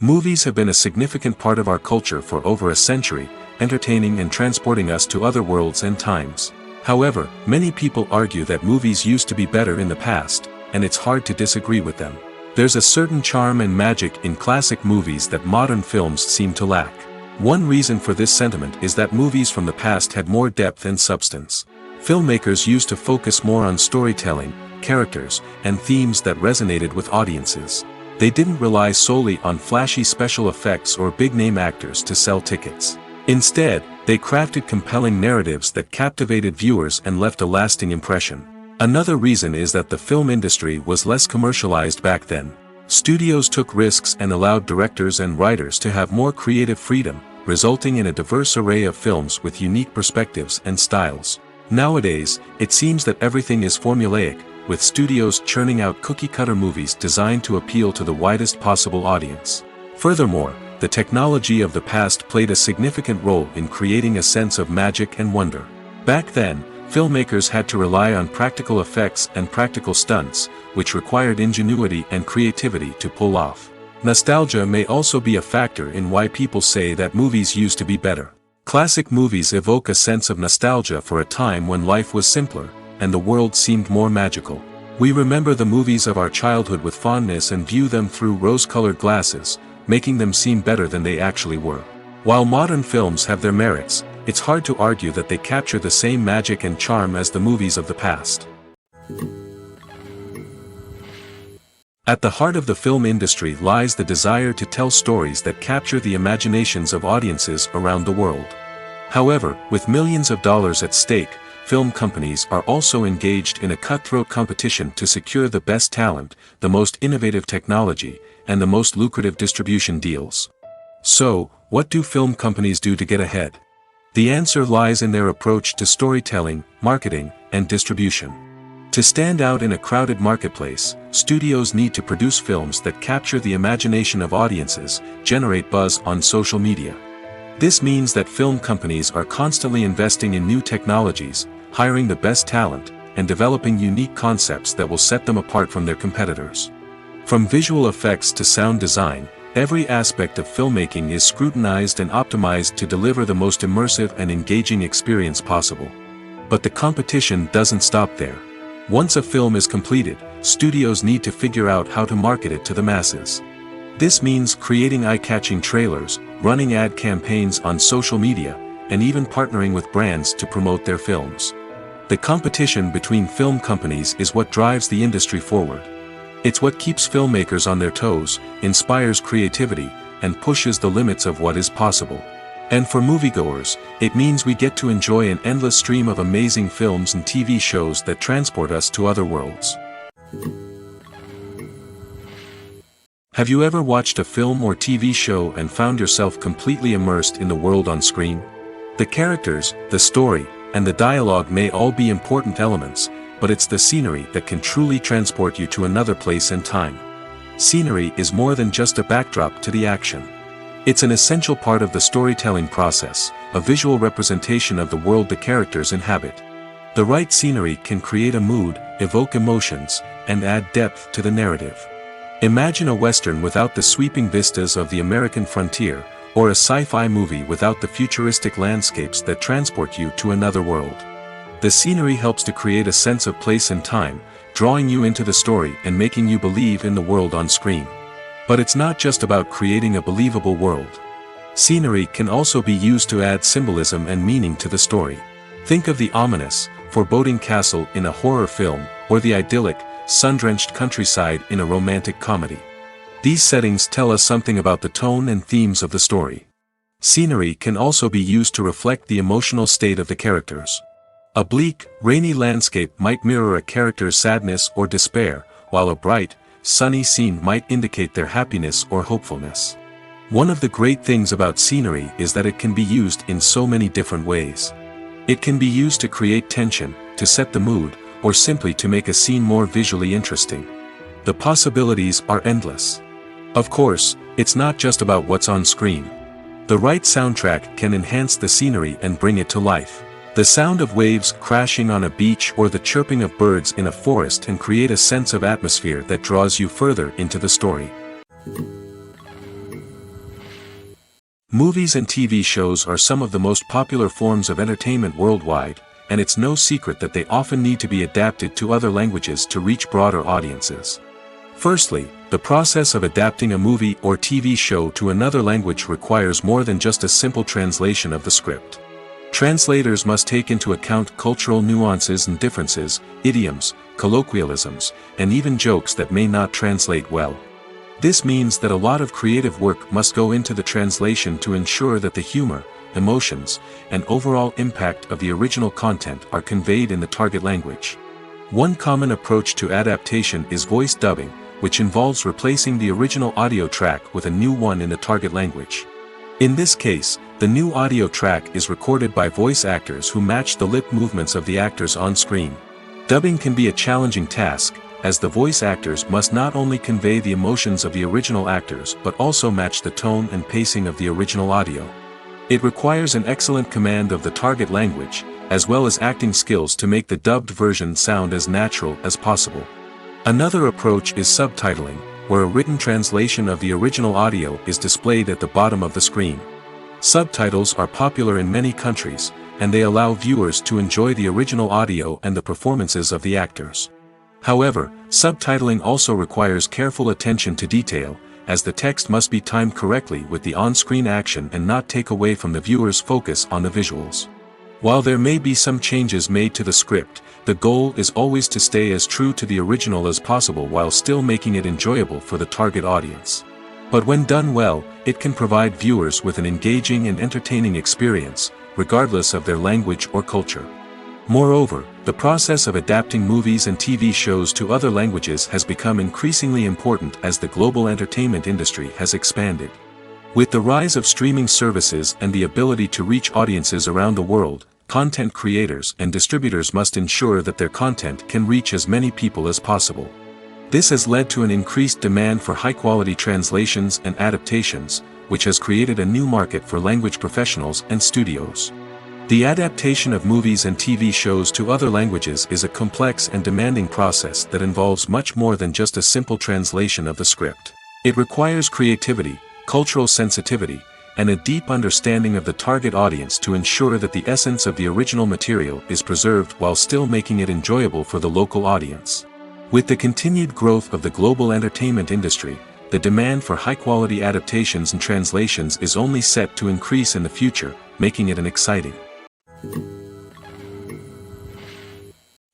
Movies have been a significant part of our culture for over a century, entertaining and transporting us to other worlds and times. However, many people argue that movies used to be better in the past, and it's hard to disagree with them. There's a certain charm and magic in classic movies that modern films seem to lack. One reason for this sentiment is that movies from the past had more depth and substance. Filmmakers used to focus more on storytelling, characters, and themes that resonated with audiences. They didn't rely solely on flashy special effects or big-name actors to sell tickets. Instead, they crafted compelling narratives that captivated viewers and left a lasting impression. Another reason is that the film industry was less commercialized back then. Studios took risks and allowed directors and writers to have more creative freedom, resulting in a diverse array of films with unique perspectives and styles. Nowadays, it seems that everything is formulaic, with studios churning out cookie-cutter movies designed to appeal to the widest possible audience. Furthermore, the technology of the past played a significant role in creating a sense of magic and wonder. Back then, filmmakers had to rely on practical effects and practical stunts, which required ingenuity and creativity to pull off. Nostalgia may also be a factor in why people say that movies used to be better. Classic movies evoke a sense of nostalgia for a time when life was simpler, and the world seemed more magical. We remember the movies of our childhood with fondness and view them through rose-colored glasses, making them seem better than they actually were. While modern films have their merits, it's hard to argue that they capture the same magic and charm as the movies of the past. At the heart of the film industry lies the desire to tell stories that capture the imaginations of audiences around the world. However, with millions of dollars at stake, film companies are also engaged in a cutthroat competition to secure the best talent, the most innovative technology, and the most lucrative distribution deals. So, what do film companies do to get ahead? The answer lies in their approach to storytelling, marketing, and distribution. To stand out in a crowded marketplace, studios need to produce films that capture the imagination of audiences, generate buzz on social media. This means that film companies are constantly investing in new technologies, hiring the best talent, and developing unique concepts that will set them apart from their competitors. From visual effects to sound design, every aspect of filmmaking is scrutinized and optimized to deliver the most immersive and engaging experience possible. But the competition doesn't stop there. Once a film is completed, studios need to figure out how to market it to the masses. This means creating eye-catching trailers, running ad campaigns on social media, and even partnering with brands to promote their films. The competition between film companies is what drives the industry forward. It's what keeps filmmakers on their toes, inspires creativity, and pushes the limits of what is possible. And for moviegoers, it means we get to enjoy an endless stream of amazing films and TV shows that transport us to other worlds. Have you ever watched a film or TV show and found yourself completely immersed in the world on screen? The characters, the story, and the dialogue may all be important elements, but it's the scenery that can truly transport you to another place and time. Scenery is more than just a backdrop to the action. It's an essential part of the storytelling process, a visual representation of the world the characters inhabit. The right scenery can create a mood, evoke emotions, and add depth to the narrative. Imagine a Western without the sweeping vistas of the American frontier, or a sci-fi movie without the futuristic landscapes that transport you to another world. The scenery helps to create a sense of place and time, drawing you into the story and making you believe in the world on screen. But it's not just about creating a believable world. Scenery can also be used to add symbolism and meaning to the story. Think of the ominous, foreboding castle in a horror film, or the idyllic, sun-drenched countryside in a romantic comedy. These settings tell us something about the tone and themes of the story. Scenery can also be used to reflect the emotional state of the characters. A bleak, rainy landscape might mirror a character's sadness or despair, while a bright, sunny scene might indicate their happiness or hopefulness. One of the great things about scenery is that it can be used in so many different ways. It can be used to create tension, to set the mood, or simply to make a scene more visually interesting. The possibilities are endless. Of course, it's not just about what's on screen. The right soundtrack can enhance the scenery and bring it to life. The sound of waves crashing on a beach or the chirping of birds in a forest can create a sense of atmosphere that draws you further into the story. Movies and TV shows are some of the most popular forms of entertainment worldwide, and it's no secret that they often need to be adapted to other languages to reach broader audiences. Firstly, the process of adapting a movie or TV show to another language requires more than just a simple translation of the script. Translators must take into account cultural nuances and differences, idioms, colloquialisms, and even jokes that may not translate well. This means that a lot of creative work must go into the translation to ensure that the humor, emotions, and overall impact of the original content are conveyed in the target language. One common approach to adaptation is voice dubbing, which involves replacing the original audio track with a new one in the target language. In this case, the new audio track is recorded by voice actors who match the lip movements of the actors on screen. Dubbing can be a challenging task, as the voice actors must not only convey the emotions of the original actors but also match the tone and pacing of the original audio. It requires an excellent command of the target language, as well as acting skills to make the dubbed version sound as natural as possible. Another approach is subtitling, where a written translation of the original audio is displayed at the bottom of the screen. Subtitles are popular in many countries, and they allow viewers to enjoy the original audio and the performances of the actors. However, subtitling also requires careful attention to detail, as the text must be timed correctly with the on-screen action and not take away from the viewer's focus on the visuals. While there may be some changes made to the script, the goal is always to stay as true to the original as possible while still making it enjoyable for the target audience. But when done well, it can provide viewers with an engaging and entertaining experience, regardless of their language or culture. Moreover, the process of adapting movies and TV shows to other languages has become increasingly important as the global entertainment industry has expanded. With the rise of streaming services and the ability to reach audiences around the world, content creators and distributors must ensure that their content can reach as many people as possible. This has led to an increased demand for high-quality translations and adaptations, which has created a new market for language professionals and studios. The adaptation of movies and TV shows to other languages is a complex and demanding process that involves much more than just a simple translation of the script. It requires creativity, cultural sensitivity, and a deep understanding of the target audience to ensure that the essence of the original material is preserved while still making it enjoyable for the local audience. With the continued growth of the global entertainment industry, the demand for high-quality adaptations and translations is only set to increase in the future, making it an exciting.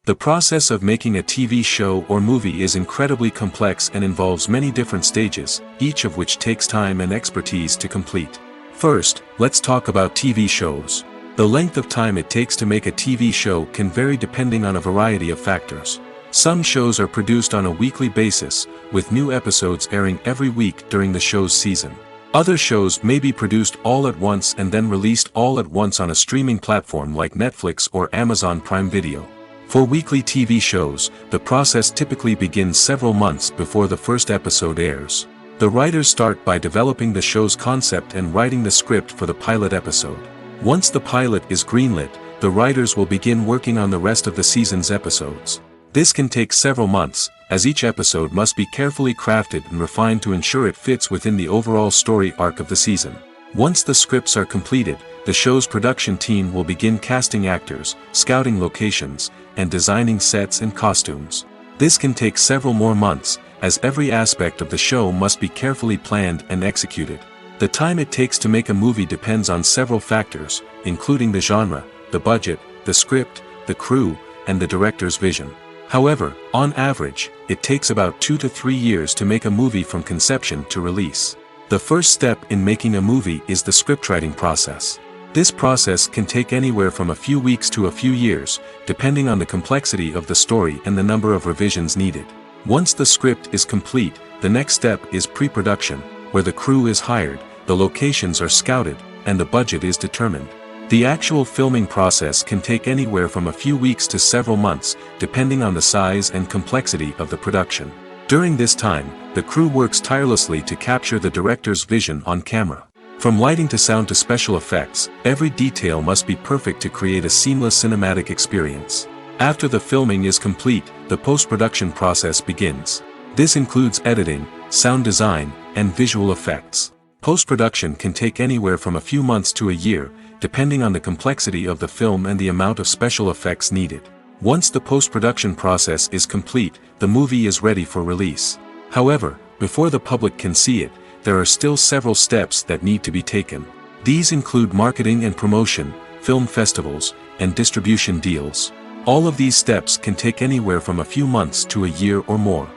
The process of making a TV show or movie is incredibly complex and involves many different stages, each of which takes time and expertise to complete. First, let's talk about TV shows. The length of time it takes to make a TV show can vary depending on a variety of factors. Some shows are produced on a weekly basis, with new episodes airing every week during the show's season. Other shows may be produced all at once and then released all at once on a streaming platform like Netflix or Amazon Prime Video. For weekly TV shows, the process typically begins several months before the first episode airs. The writers start by developing the show's concept and writing the script for the pilot episode. Once the pilot is greenlit, the writers will begin working on the rest of the season's episodes. This can take several months, as each episode must be carefully crafted and refined to ensure it fits within the overall story arc of the season. Once the scripts are completed, the show's production team will begin casting actors, scouting locations, and designing sets and costumes. This can take several more months, as every aspect of the show must be carefully planned and executed. The time it takes to make a movie depends on several factors, including the genre, the budget, the script, the crew, and the director's vision. However, on average, it takes about 2 to 3 years to make a movie from conception to release. The first step in making a movie is the scriptwriting process. This process can take anywhere from a few weeks to a few years, depending on the complexity of the story and the number of revisions needed. Once the script is complete, the next step is pre-production, where the crew is hired, the locations are scouted, and the budget is determined. The actual filming process can take anywhere from a few weeks to several months, depending on the size and complexity of the production. During this time, the crew works tirelessly to capture the director's vision on camera. From lighting to sound to special effects, every detail must be perfect to create a seamless cinematic experience. After the filming is complete, the post-production process begins. This includes editing, sound design, and visual effects. Post-production can take anywhere from a few months to a year, depending on the complexity of the film and the amount of special effects needed. Once the post-production process is complete, the movie is ready for release. However, before the public can see it, there are still several steps that need to be taken. These include marketing and promotion, film festivals, and distribution deals. All of these steps can take anywhere from a few months to a year or more.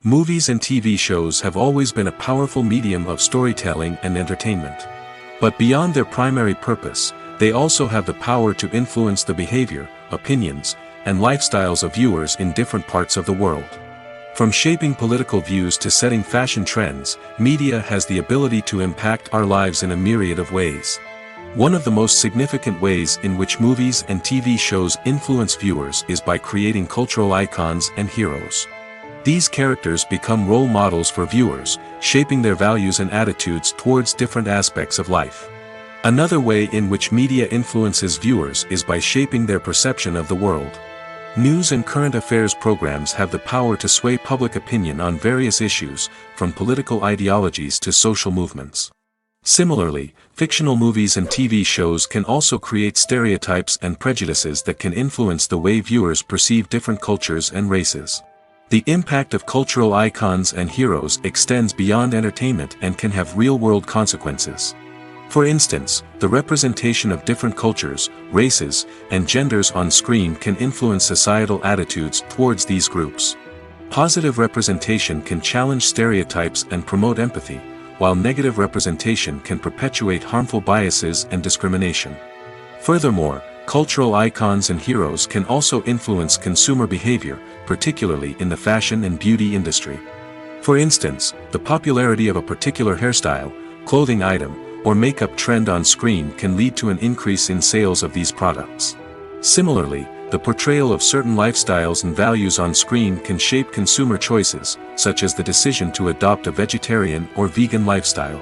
Movies and TV shows have always been a powerful medium of storytelling and entertainment. But beyond their primary purpose, they also have the power to influence the behavior, opinions, and lifestyles of viewers in different parts of the world. From shaping political views to setting fashion trends, media has the ability to impact our lives in a myriad of ways. One of the most significant ways in which movies and TV shows influence viewers is by creating cultural icons and heroes. These characters become role models for viewers, shaping their values and attitudes towards different aspects of life. Another way in which media influences viewers is by shaping their perception of the world. News and current affairs programs have the power to sway public opinion on various issues, from political ideologies to social movements. Similarly, fictional movies and TV shows can also create stereotypes and prejudices that can influence the way viewers perceive different cultures and races. The impact of cultural icons and heroes extends beyond entertainment and can have real-world consequences. For instance, the representation of different cultures, races, and genders on screen can influence societal attitudes towards these groups. Positive representation can challenge stereotypes and promote empathy, while negative representation can perpetuate harmful biases and discrimination. Furthermore, cultural icons and heroes can also influence consumer behavior, particularly in the fashion and beauty industry. For instance, the popularity of a particular hairstyle, clothing item, or makeup trend on screen can lead to an increase in sales of these products. Similarly, the portrayal of certain lifestyles and values on screen can shape consumer choices, such as the decision to adopt a vegetarian or vegan lifestyle.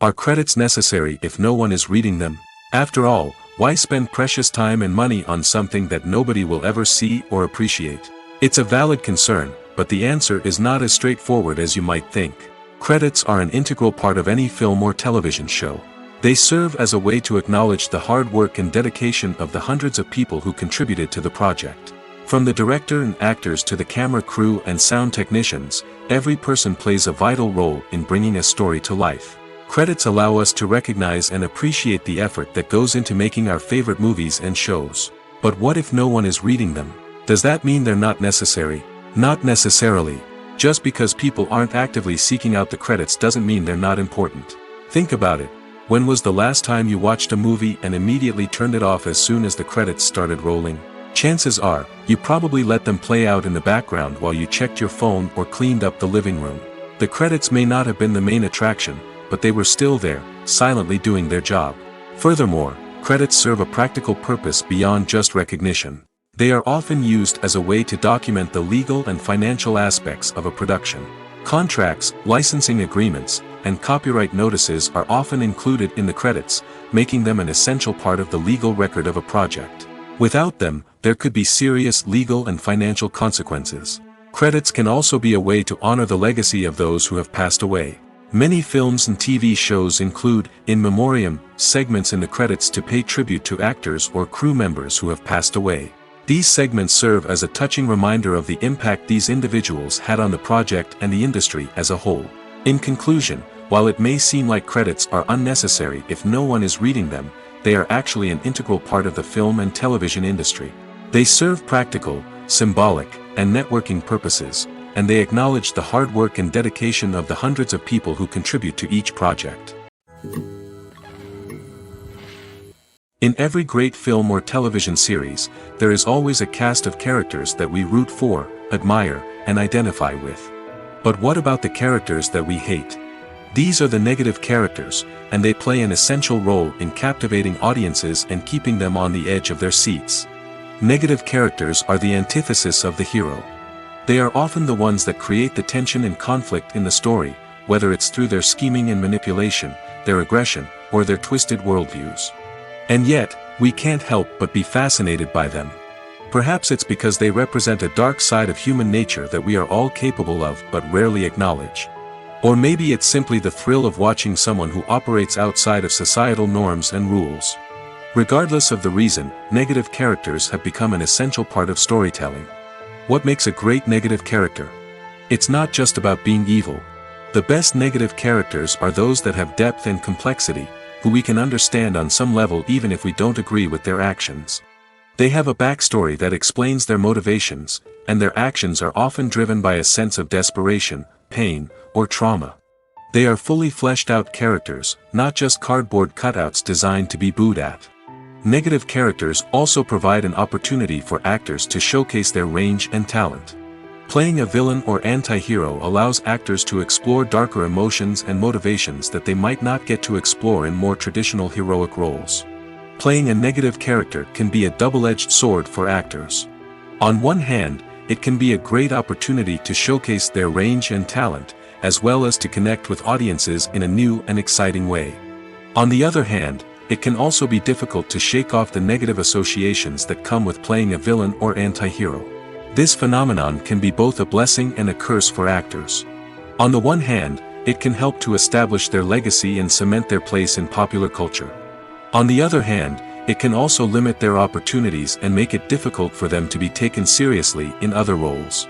Are credits necessary if no one is reading them? After all, why spend precious time and money on something that nobody will ever see or appreciate? It's a valid concern, but the answer is not as straightforward as you might think. Credits are an integral part of any film or television show. They serve as a way to acknowledge the hard work and dedication of the hundreds of people who contributed to the project. From the director and actors to the camera crew and sound technicians, every person plays a vital role in bringing a story to life. Credits allow us to recognize and appreciate the effort that goes into making our favorite movies and shows. But what if no one is reading them? Does that mean they're not necessary? Not necessarily. Just because people aren't actively seeking out the credits doesn't mean they're not important. Think about it. When was the last time you watched a movie and immediately turned it off as soon as the credits started rolling? Chances are, you probably let them play out in the background while you checked your phone or cleaned up the living room. The credits may not have been the main attraction, but they were still there, silently doing their job. Furthermore, credits serve a practical purpose beyond just recognition. They are often used as a way to document the legal and financial aspects of a production. Contracts, licensing agreements, and copyright notices are often included in the credits, making them an essential part of the legal record of a project. Without them, there could be serious legal and financial consequences. Credits can also be a way to honor the legacy of those who have passed away. Many films and TV shows include, in memoriam, segments in the credits to pay tribute to actors or crew members who have passed away. These segments serve as a touching reminder of the impact these individuals had on the project and the industry as a whole. In conclusion, while it may seem like credits are unnecessary if no one is reading them, they are actually an integral part of the film and television industry. They serve practical, symbolic, and networking purposes, and they acknowledge the hard work and dedication of the hundreds of people who contribute to each project. In every great film or television series, there is always a cast of characters that we root for, admire, and identify with. But what about the characters that we hate? These are the negative characters, and they play an essential role in captivating audiences and keeping them on the edge of their seats. Negative characters are the antithesis of the hero. They are often the ones that create the tension and conflict in the story, whether it's through their scheming and manipulation, their aggression, or their twisted worldviews. And yet, we can't help but be fascinated by them. Perhaps it's because they represent a dark side of human nature that we are all capable of but rarely acknowledge. Or maybe it's simply the thrill of watching someone who operates outside of societal norms and rules. Regardless of the reason, negative characters have become an essential part of storytelling. What makes a great negative character? It's not just about being evil. The best negative characters are those that have depth and complexity, who we can understand on some level even if we don't agree with their actions. They have a backstory that explains their motivations, and their actions are often driven by a sense of desperation, pain, or trauma. They are fully fleshed out characters, not just cardboard cutouts designed to be booed at. Negative characters also provide an opportunity for actors to showcase their range and talent. Playing a villain or anti-hero allows actors to explore darker emotions and motivations that they might not get to explore in more traditional heroic roles. Playing a negative character can be a double-edged sword for actors. On one hand, it can be a great opportunity to showcase their range and talent, as well as to connect with audiences in a new and exciting way. On the other hand, it can also be difficult to shake off the negative associations that come with playing a villain or anti-hero. This phenomenon can be both a blessing and a curse for actors. On the one hand, it can help to establish their legacy and cement their place in popular culture. On the other hand, it can also limit their opportunities and make it difficult for them to be taken seriously in other roles.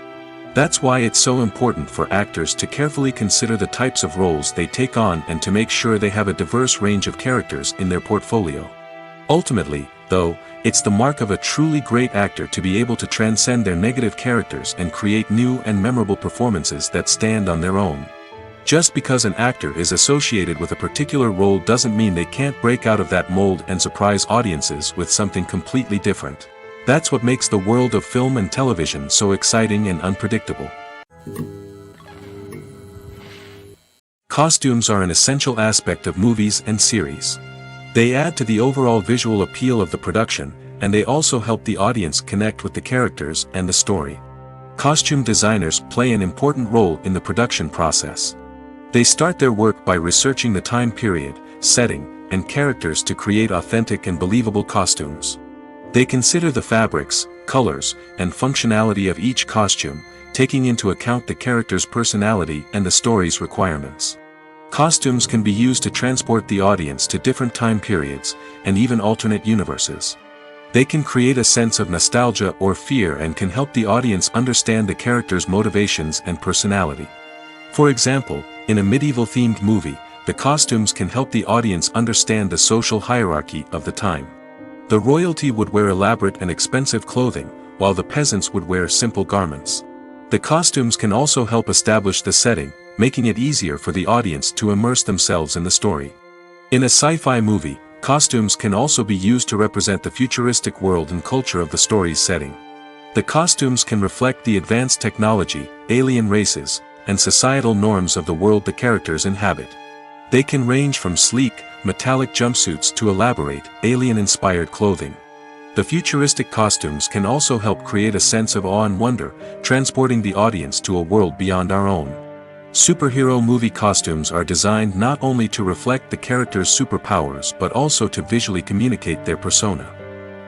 That's why it's so important for actors to carefully consider the types of roles they take on and to make sure they have a diverse range of characters in their portfolio. Ultimately, though, it's the mark of a truly great actor to be able to transcend their negative characters and create new and memorable performances that stand on their own. Just because an actor is associated with a particular role doesn't mean they can't break out of that mold and surprise audiences with something completely different. That's what makes the world of film and television so exciting and unpredictable. Costumes are an essential aspect of movies and series. They add to the overall visual appeal of the production, and they also help the audience connect with the characters and the story. Costume designers play an important role in the production process. They start their work by researching the time period, setting, and characters to create authentic and believable costumes. They consider the fabrics, colors, and functionality of each costume, taking into account the character's personality and the story's requirements. Costumes can be used to transport the audience to different time periods, and even alternate universes. They can create a sense of nostalgia or fear and can help the audience understand the character's motivations and personality. For example, in a medieval-themed movie, the costumes can help the audience understand the social hierarchy of the time. The royalty would wear elaborate and expensive clothing, while the peasants would wear simple garments. The costumes can also help establish the setting, making it easier for the audience to immerse themselves in the story. In a sci-fi movie, costumes can also be used to represent the futuristic world and culture of the story's setting. The costumes can reflect the advanced technology, alien races, and societal norms of the world the characters inhabit. They can range from sleek, metallic jumpsuits to elaborate, alien-inspired clothing. The futuristic costumes can also help create a sense of awe and wonder, transporting the audience to a world beyond our own. Superhero movie costumes are designed not only to reflect the character's superpowers but also to visually communicate their persona.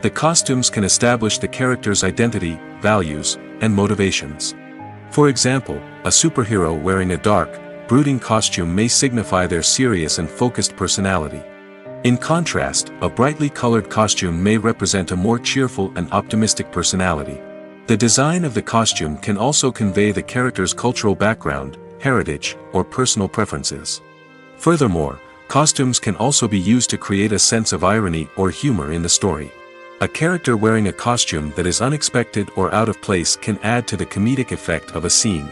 The costumes can establish the character's identity, values, and motivations. For example, a superhero wearing a dark, brooding costume may signify their serious and focused personality. In contrast, a brightly colored costume may represent a more cheerful and optimistic personality. The design of the costume can also convey the character's cultural background, heritage, or personal preferences. Furthermore, costumes can also be used to create a sense of irony or humor in the story. A character wearing a costume that is unexpected or out of place can add to the comedic effect of a scene.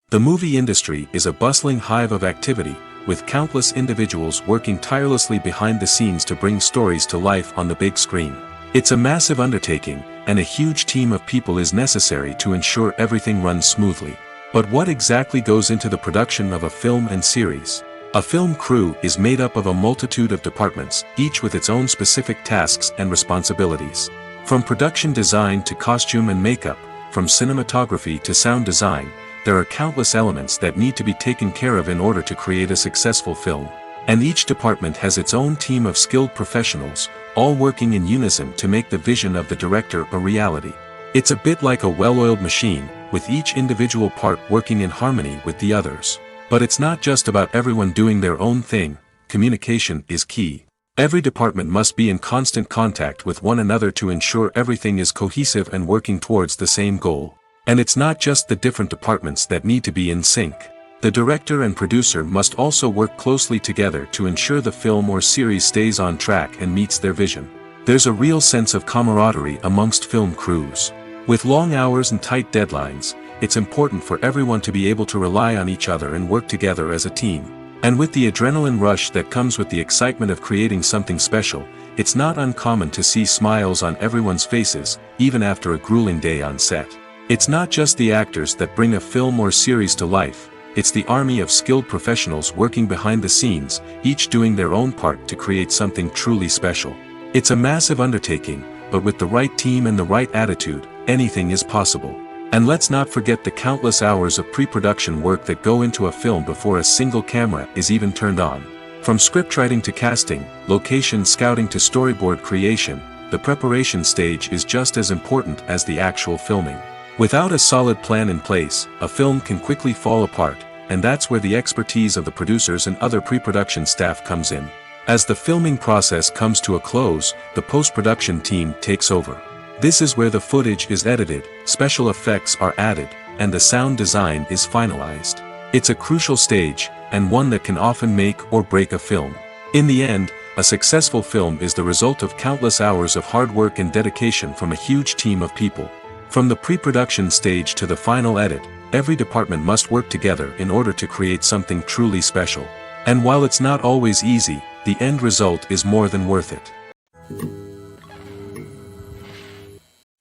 The movie industry is a bustling hive of activity, with countless individuals working tirelessly behind the scenes to bring stories to life on the big screen. It's a massive undertaking, and a huge team of people is necessary to ensure everything runs smoothly. But what exactly goes into the production of a film and series? A film crew is made up of a multitude of departments, each with its own specific tasks and responsibilities. From production design to costume and makeup, from cinematography to sound design, there are countless elements that need to be taken care of in order to create a successful film. And each department has its own team of skilled professionals, all working in unison to make the vision of the director a reality. It's a bit like a well-oiled machine, with each individual part working in harmony with the others. But it's not just about everyone doing their own thing. Communication is key. Every department must be in constant contact with one another to ensure everything is cohesive and working towards the same goal. And it's not just the different departments that need to be in sync. The director and producer must also work closely together to ensure the film or series stays on track and meets their vision. There's a real sense of camaraderie amongst film crews. With long hours and tight deadlines, it's important for everyone to be able to rely on each other and work together as a team. And with the adrenaline rush that comes with the excitement of creating something special, it's not uncommon to see smiles on everyone's faces, even after a grueling day on set. It's not just the actors that bring a film or series to life, it's the army of skilled professionals working behind the scenes, each doing their own part to create something truly special. It's a massive undertaking, but with the right team and the right attitude, anything is possible. And let's not forget the countless hours of pre-production work that go into a film before a single camera is even turned on. From scriptwriting to casting, location scouting to storyboard creation, the preparation stage is just as important as the actual filming. Without a solid plan in place, a film can quickly fall apart, and that's where the expertise of the producers and other pre-production staff comes in. As the filming process comes to a close, the post-production team takes over. This is where the footage is edited, special effects are added, and the sound design is finalized. It's a crucial stage, and one that can often make or break a film. In the end, a successful film is the result of countless hours of hard work and dedication from a huge team of people. From the pre-production stage to the final edit, every department must work together in order to create something truly special. And while it's not always easy, the end result is more than worth it.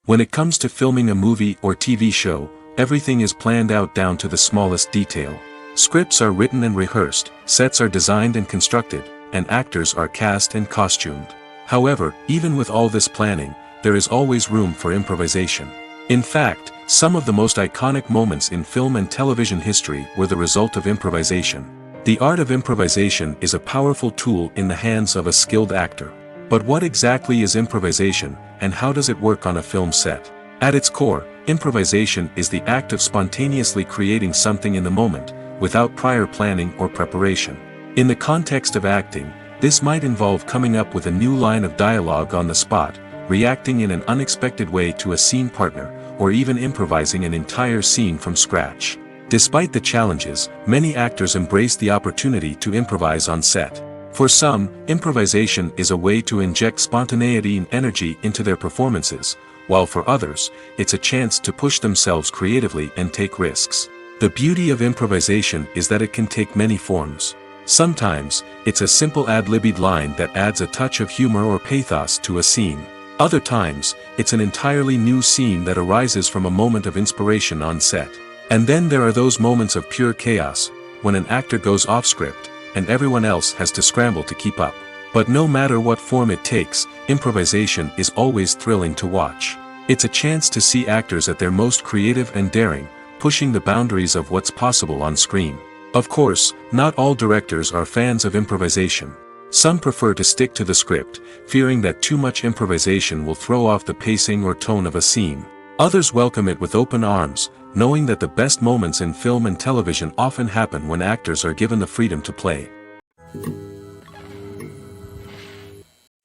When it comes to filming a movie or TV show, everything is planned out down to the smallest detail. Scripts are written and rehearsed, sets are designed and constructed, and actors are cast and costumed. However, even with all this planning, there is always room for improvisation. In fact, some of the most iconic moments in film and television history were the result of improvisation. The art of improvisation is a powerful tool in the hands of a skilled actor. But what exactly is improvisation, and how does it work on a film set? At its core, improvisation is the act of spontaneously creating something in the moment, without prior planning or preparation. In the context of acting, this might involve coming up with a new line of dialogue on the spot, reacting in an unexpected way to a scene partner, or even improvising an entire scene from scratch. Despite the challenges, many actors embrace the opportunity to improvise on set. For some, improvisation is a way to inject spontaneity and energy into their performances, while for others, it's a chance to push themselves creatively and take risks. The beauty of improvisation is that it can take many forms. Sometimes, it's a simple ad-libbed line that adds a touch of humor or pathos to a scene. Other times, it's an entirely new scene that arises from a moment of inspiration on set. And then there are those moments of pure chaos, when an actor goes off script, and everyone else has to scramble to keep up. But no matter what form it takes, improvisation is always thrilling to watch. It's a chance to see actors at their most creative and daring, pushing the boundaries of what's possible on screen. Of course, not all directors are fans of improvisation. Some prefer to stick to the script, fearing that too much improvisation will throw off the pacing or tone of a scene. Others welcome it with open arms, knowing that the best moments in film and television often happen when actors are given the freedom to play.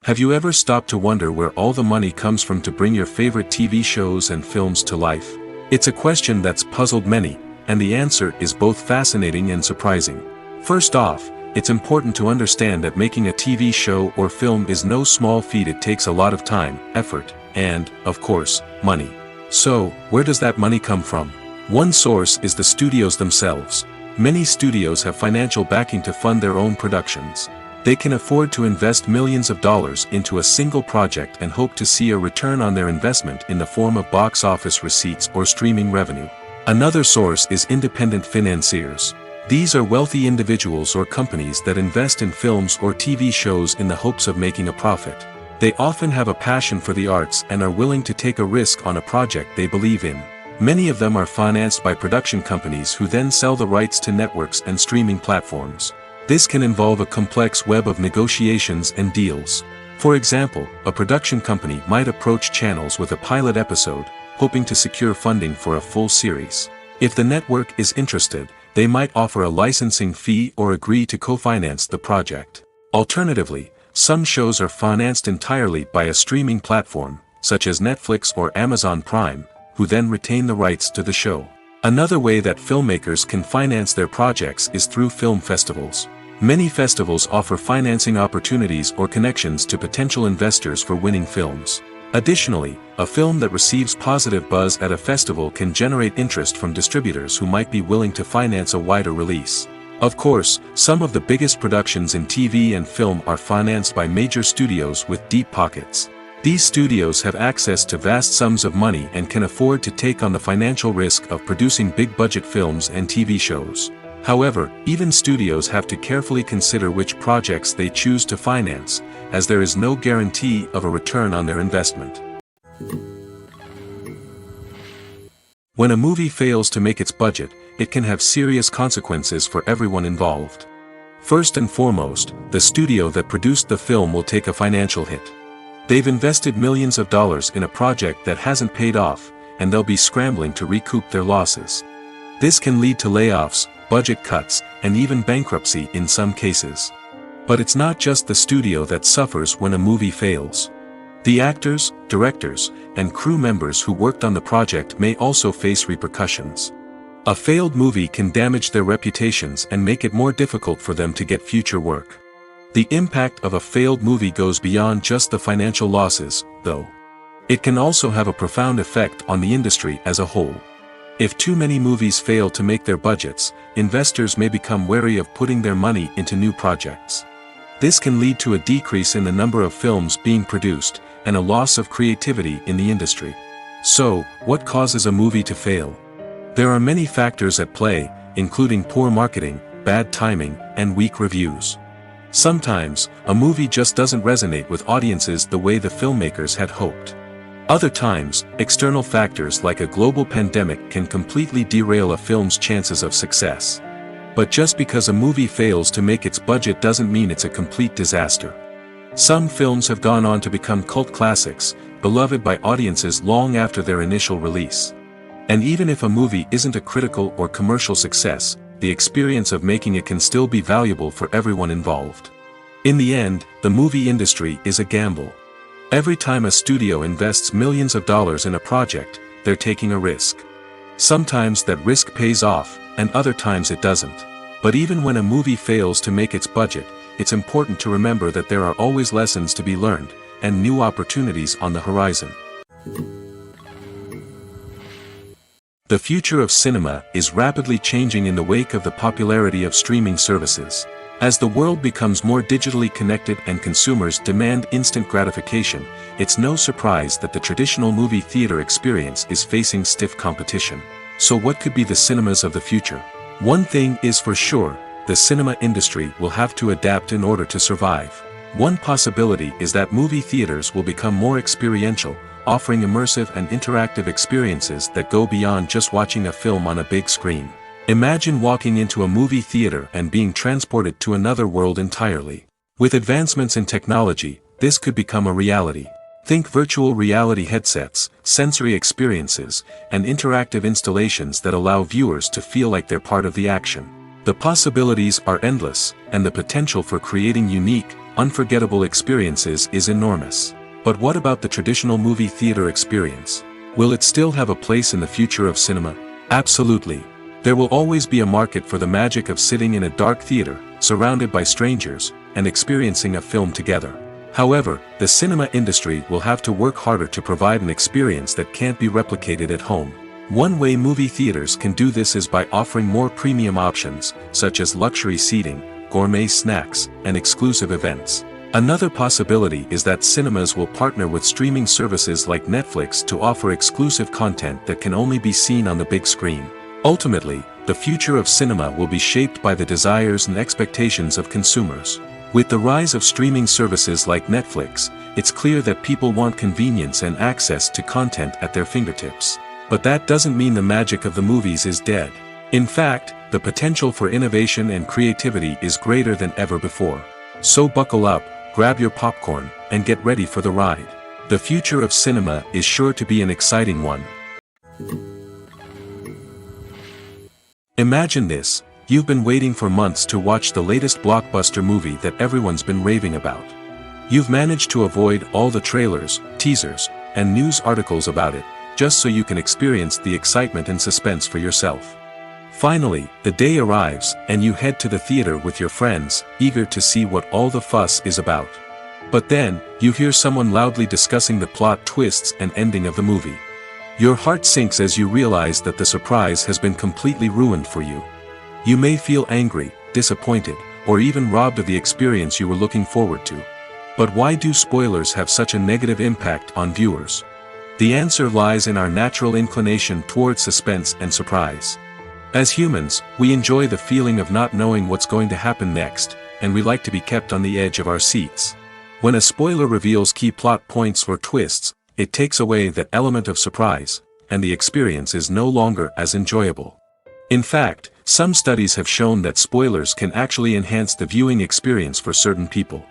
Have you ever stopped to wonder where all the money comes from to bring your favorite TV shows and films to life? It's a question that's puzzled many, and the answer is both fascinating and surprising. First off, it's important to understand that making a TV show or film is no small feat. It takes a lot of time, effort, and, of course, money. So, where does that money come from? One source is the studios themselves. Many studios have financial backing to fund their own productions. They can afford to invest millions of dollars into a single project and hope to see a return on their investment in the form of box office receipts or streaming revenue. Another source is independent financiers. These are wealthy individuals or companies that invest in films or TV shows in the hopes of making a profit. They often have a passion for the arts and are willing to take a risk on a project they believe in. Many of them are financed by production companies who then sell the rights to networks and streaming platforms. This can involve a complex web of negotiations and deals. For example, a production company might approach channels with a pilot episode, hoping to secure funding for a full series. If the network is interested, they might offer a licensing fee or agree to co-finance the project. Alternatively, some shows are financed entirely by a streaming platform, such as Netflix or Amazon Prime, who then retain the rights to the show. Another way that filmmakers can finance their projects is through film festivals. Many festivals offer financing opportunities or connections to potential investors for winning films. Additionally, a film that receives positive buzz at a festival can generate interest from distributors who might be willing to finance a wider release. Of course, some of the biggest productions in TV and film are financed by major studios with deep pockets. These studios have access to vast sums of money and can afford to take on the financial risk of producing big-budget films and TV shows. However, even studios have to carefully consider which projects they choose to finance, as there is no guarantee of a return on their investment. When a movie fails to make its budget, it can have serious consequences for everyone involved. First and foremost, the studio that produced the film will take a financial hit. They've invested millions of dollars in a project that hasn't paid off, and they'll be scrambling to recoup their losses. This can lead to layoffs, budget cuts, and even bankruptcy in some cases. But it's not just the studio that suffers when a movie fails. The actors, directors, and crew members who worked on the project may also face repercussions. A failed movie can damage their reputations and make it more difficult for them to get future work. The impact of a failed movie goes beyond just the financial losses, though. It can also have a profound effect on the industry as a whole. If too many movies fail to make their budgets, investors may become wary of putting their money into new projects. This can lead to a decrease in the number of films being produced, and a loss of creativity in the industry. So, what causes a movie to fail? There are many factors at play, including poor marketing, bad timing, and weak reviews. Sometimes, a movie just doesn't resonate with audiences the way the filmmakers had hoped. Other times, external factors like a global pandemic can completely derail a film's chances of success. But just because a movie fails to make its budget doesn't mean it's a complete disaster. Some films have gone on to become cult classics, beloved by audiences long after their initial release. And even if a movie isn't a critical or commercial success, the experience of making it can still be valuable for everyone involved. In the end, the movie industry is a gamble. Every time a studio invests millions of dollars in a project, they're taking a risk. Sometimes that risk pays off, and other times it doesn't. But even when a movie fails to make its budget, it's important to remember that there are always lessons to be learned, and new opportunities on the horizon. The future of cinema is rapidly changing in the wake of the popularity of streaming services. As the world becomes more digitally connected and consumers demand instant gratification, it's no surprise that the traditional movie theater experience is facing stiff competition. So what could be the cinemas of the future? One thing is for sure, the cinema industry will have to adapt in order to survive. One possibility is that movie theaters will become more experiential, offering immersive and interactive experiences that go beyond just watching a film on a big screen. Imagine walking into a movie theater and being transported to another world entirely. With advancements in technology, this could become a reality. Think virtual reality headsets, sensory experiences, and interactive installations that allow viewers to feel like they're part of the action. The possibilities are endless, and the potential for creating unique, unforgettable experiences is enormous. But what about the traditional movie theater experience? Will it still have a place in the future of cinema? Absolutely. There will always be a market for the magic of sitting in a dark theater, surrounded by strangers, and experiencing a film together. However, the cinema industry will have to work harder to provide an experience that can't be replicated at home. One way movie theaters can do this is by offering more premium options, such as luxury seating, gourmet snacks, and exclusive events. Another possibility is that cinemas will partner with streaming services like Netflix to offer exclusive content that can only be seen on the big screen. Ultimately, the future of cinema will be shaped by the desires and expectations of consumers. With the rise of streaming services like Netflix, it's clear that people want convenience and access to content at their fingertips. But that doesn't mean the magic of the movies is dead. In fact, the potential for innovation and creativity is greater than ever before. So buckle up, grab your popcorn, and get ready for the ride. The future of cinema is sure to be an exciting one. Imagine this: you've been waiting for months to watch the latest blockbuster movie that everyone's been raving about. You've managed to avoid all the trailers, teasers, and news articles about it, just so you can experience the excitement and suspense for yourself. Finally, the day arrives, and you head to the theater with your friends, eager to see what all the fuss is about. But then, you hear someone loudly discussing the plot twists and ending of the movie. Your heart sinks as you realize that the surprise has been completely ruined for you. You may feel angry, disappointed, or even robbed of the experience you were looking forward to. But why do spoilers have such a negative impact on viewers? The answer lies in our natural inclination toward suspense and surprise. As humans, we enjoy the feeling of not knowing what's going to happen next, and we like to be kept on the edge of our seats. When a spoiler reveals key plot points or twists, it takes away that element of surprise, and the experience is no longer as enjoyable. In fact, some studies have shown that spoilers can actually enhance the viewing experience for certain people.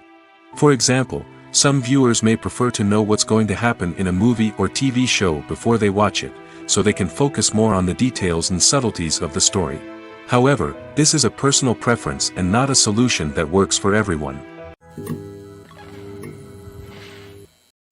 For example, some viewers may prefer to know what's going to happen in a movie or TV show before they watch it, so they can focus more on the details and subtleties of the story. However, this is a personal preference and not a solution that works for everyone.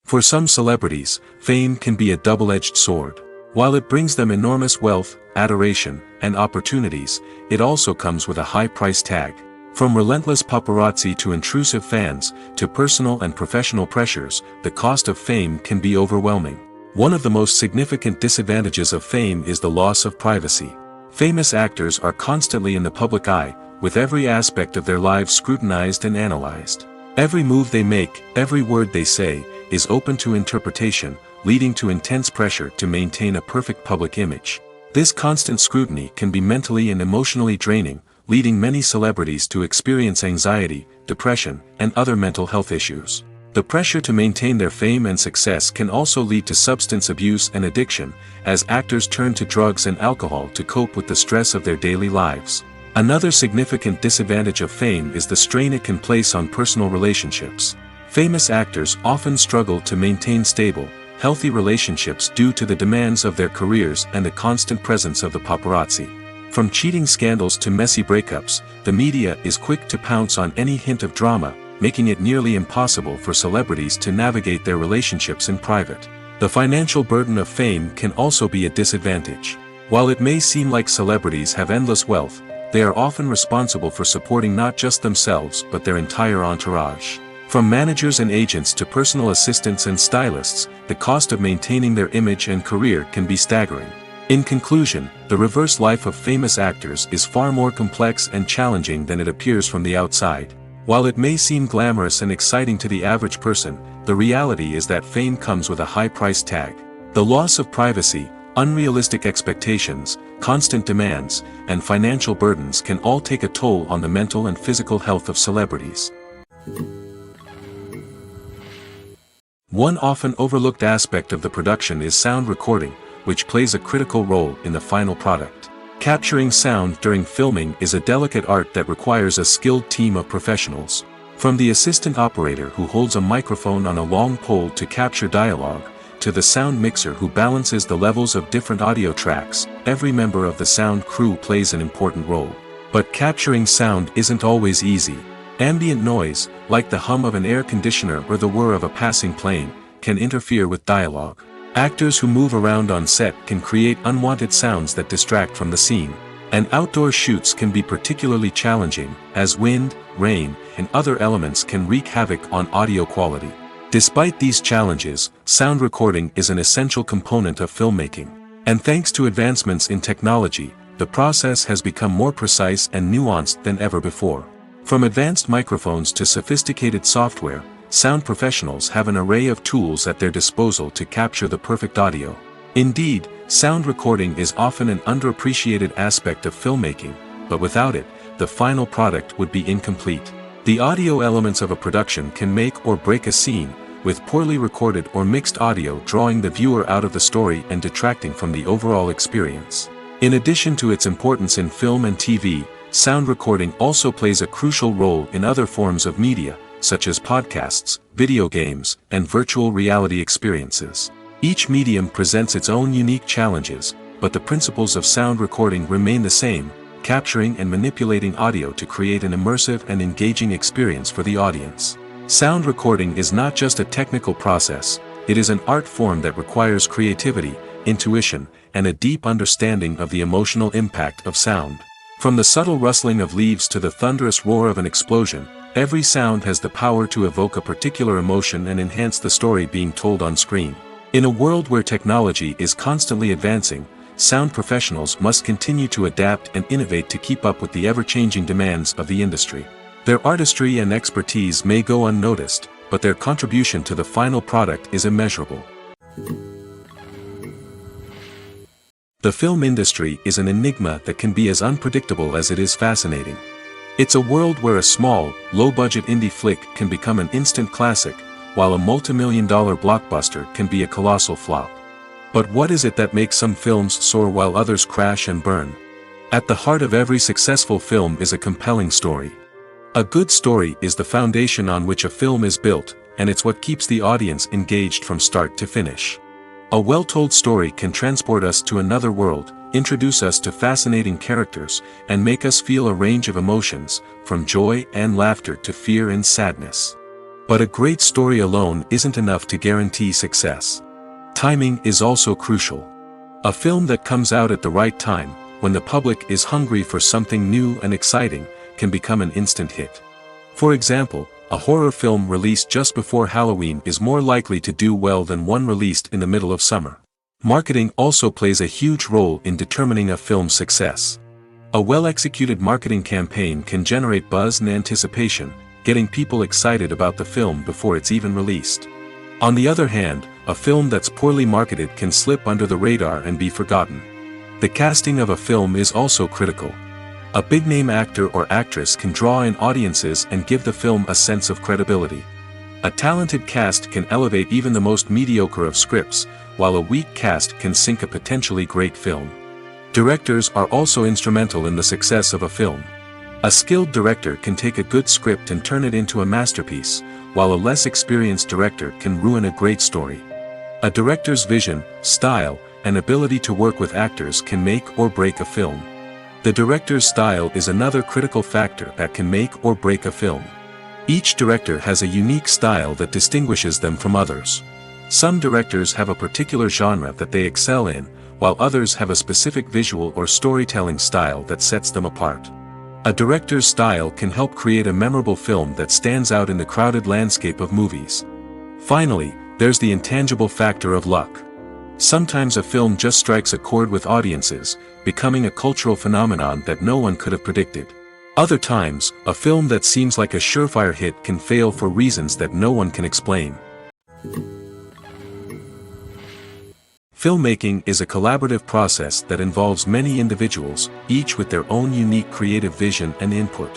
For some celebrities, fame can be a double-edged sword. While it brings them enormous wealth, adoration, and opportunities, it also comes with a high price tag. From relentless paparazzi to intrusive fans, to personal and professional pressures, the cost of fame can be overwhelming. One of the most significant disadvantages of fame is the loss of privacy. Famous actors are constantly in the public eye, with every aspect of their lives scrutinized and analyzed. Every move they make, every word they say, is open to interpretation, leading to intense pressure to maintain a perfect public image. This constant scrutiny can be mentally and emotionally draining, leading many celebrities to experience anxiety, depression, and other mental health issues. The pressure to maintain their fame and success can also lead to substance abuse and addiction, as actors turn to drugs and alcohol to cope with the stress of their daily lives. Another significant disadvantage of fame is the strain it can place on personal relationships. Famous actors often struggle to maintain stable, healthy relationships due to the demands of their careers and the constant presence of the paparazzi. From cheating scandals to messy breakups, the media is quick to pounce on any hint of drama, making it nearly impossible for celebrities to navigate their relationships in private. The financial burden of fame can also be a disadvantage. While it may seem like celebrities have endless wealth, they are often responsible for supporting not just themselves but their entire entourage. From managers and agents to personal assistants and stylists, the cost of maintaining their image and career can be staggering. In conclusion, the reverse life of famous actors is far more complex and challenging than it appears from the outside. While it may seem glamorous and exciting to the average person, the reality is that fame comes with a high price tag. The loss of privacy, unrealistic expectations, constant demands, and financial burdens can all take a toll on the mental and physical health of celebrities. One often overlooked aspect of the production is sound recording, which plays a critical role in the final product. Capturing sound during filming is a delicate art that requires a skilled team of professionals. From the assistant operator who holds a microphone on a long pole to capture dialogue, to the sound mixer who balances the levels of different audio tracks, every member of the sound crew plays an important role. But capturing sound isn't always easy. Ambient noise, like the hum of an air conditioner or the whir of a passing plane, can interfere with dialogue. Actors who move around on set can create unwanted sounds that distract from the scene. And outdoor shoots can be particularly challenging, as wind, rain, and other elements can wreak havoc on audio quality. Despite these challenges, sound recording is an essential component of filmmaking. And thanks to advancements in technology, the process has become more precise and nuanced than ever before. From advanced microphones to sophisticated software, sound professionals have an array of tools at their disposal to capture the perfect audio. Indeed, sound recording is often an underappreciated aspect of filmmaking, but without it, the final product would be incomplete. The audio elements of a production can make or break a scene, with poorly recorded or mixed audio drawing the viewer out of the story and detracting from the overall experience. In addition to its importance in film and TV, sound recording also plays a crucial role in other forms of media, such as podcasts, video games, and virtual reality experiences. Each medium presents its own unique challenges, but the principles of sound recording remain the same, capturing and manipulating audio to create an immersive and engaging experience for the audience. Sound recording is not just a technical process, it is an art form that requires creativity, intuition, and a deep understanding of the emotional impact of sound. From the subtle rustling of leaves to the thunderous roar of an explosion, every sound has the power to evoke a particular emotion and enhance the story being told on screen. In a world where technology is constantly advancing, sound professionals must continue to adapt and innovate to keep up with the ever-changing demands of the industry. Their artistry and expertise may go unnoticed, but their contribution to the final product is immeasurable. The film industry is an enigma that can be as unpredictable as it is fascinating. It's a world where a small, low-budget indie flick can become an instant classic, while a multi-million-dollar blockbuster can be a colossal flop. But what is it that makes some films soar while others crash and burn? At the heart of every successful film is a compelling story. A good story is the foundation on which a film is built, and it's what keeps the audience engaged from start to finish. A well-told story can transport us to another world, introduce us to fascinating characters, and make us feel a range of emotions, from joy and laughter to fear and sadness. But a great story alone isn't enough to guarantee success. Timing is also crucial. A film that comes out at the right time, when the public is hungry for something new and exciting, can become an instant hit. For example, a horror film released just before Halloween is more likely to do well than one released in the middle of summer. Marketing also plays a huge role in determining a film's success. A well-executed marketing campaign can generate buzz and anticipation, getting people excited about the film before it's even released. On the other hand, a film that's poorly marketed can slip under the radar and be forgotten. The casting of a film is also critical. A big-name actor or actress can draw in audiences and give the film a sense of credibility. A talented cast can elevate even the most mediocre of scripts, while a weak cast can sink a potentially great film. Directors are also instrumental in the success of a film. A skilled director can take a good script and turn it into a masterpiece, while a less experienced director can ruin a great story. A director's vision, style, and ability to work with actors can make or break a film. The director's style is another critical factor that can make or break a film. Each director has a unique style that distinguishes them from others. Some directors have a particular genre that they excel in, while others have a specific visual or storytelling style that sets them apart. A director's style can help create a memorable film that stands out in the crowded landscape of movies. Finally, there's the intangible factor of luck. Sometimes a film just strikes a chord with audiences, becoming a cultural phenomenon that no one could have predicted. Other times, a film that seems like a surefire hit can fail for reasons that no one can explain. Filmmaking is a collaborative process that involves many individuals, each with their own unique creative vision and input.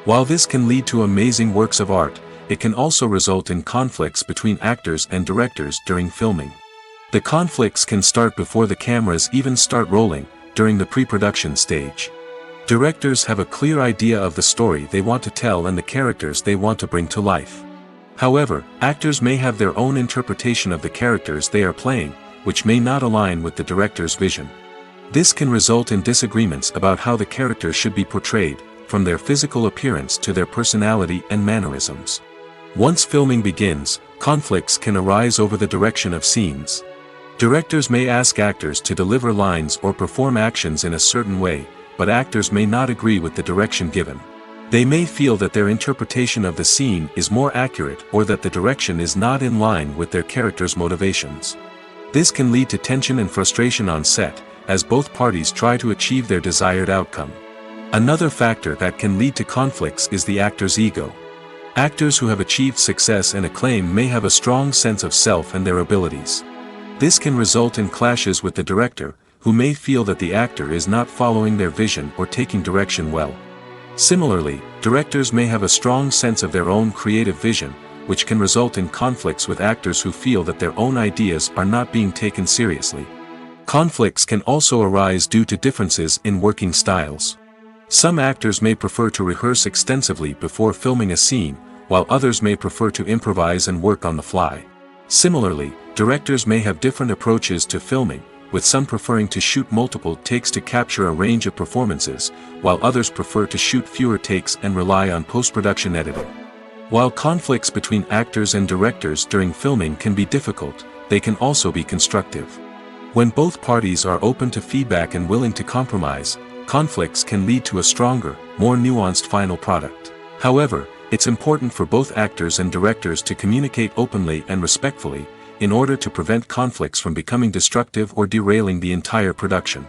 While this can lead to amazing works of art, it can also result in conflicts between actors and directors during filming. The conflicts can start before the cameras even start rolling, during the pre-production stage. Directors have a clear idea of the story they want to tell and the characters they want to bring to life. However, actors may have their own interpretation of the characters they are playing, which may not align with the director's vision. This can result in disagreements about how the characters should be portrayed, from their physical appearance to their personality and mannerisms. Once filming begins, conflicts can arise over the direction of scenes. Directors may ask actors to deliver lines or perform actions in a certain way, but actors may not agree with the direction given. They may feel that their interpretation of the scene is more accurate or that the direction is not in line with their character's motivations. This can lead to tension and frustration on set, as both parties try to achieve their desired outcome. Another factor that can lead to conflicts is the actor's ego. Actors who have achieved success and acclaim may have a strong sense of self and their abilities. This can result in clashes with the director, who may feel that the actor is not following their vision or taking direction well. Similarly, directors may have a strong sense of their own creative vision, which can result in conflicts with actors who feel that their own ideas are not being taken seriously. Conflicts can also arise due to differences in working styles. Some actors may prefer to rehearse extensively before filming a scene, while others may prefer to improvise and work on the fly. Similarly, directors may have different approaches to filming, with some preferring to shoot multiple takes to capture a range of performances, while others prefer to shoot fewer takes and rely on post-production editing. While conflicts between actors and directors during filming can be difficult, they can also be constructive. When both parties are open to feedback and willing to compromise, conflicts can lead to a stronger, more nuanced final product. However, it's important for both actors and directors to communicate openly and respectfully, in order to prevent conflicts from becoming destructive or derailing the entire production.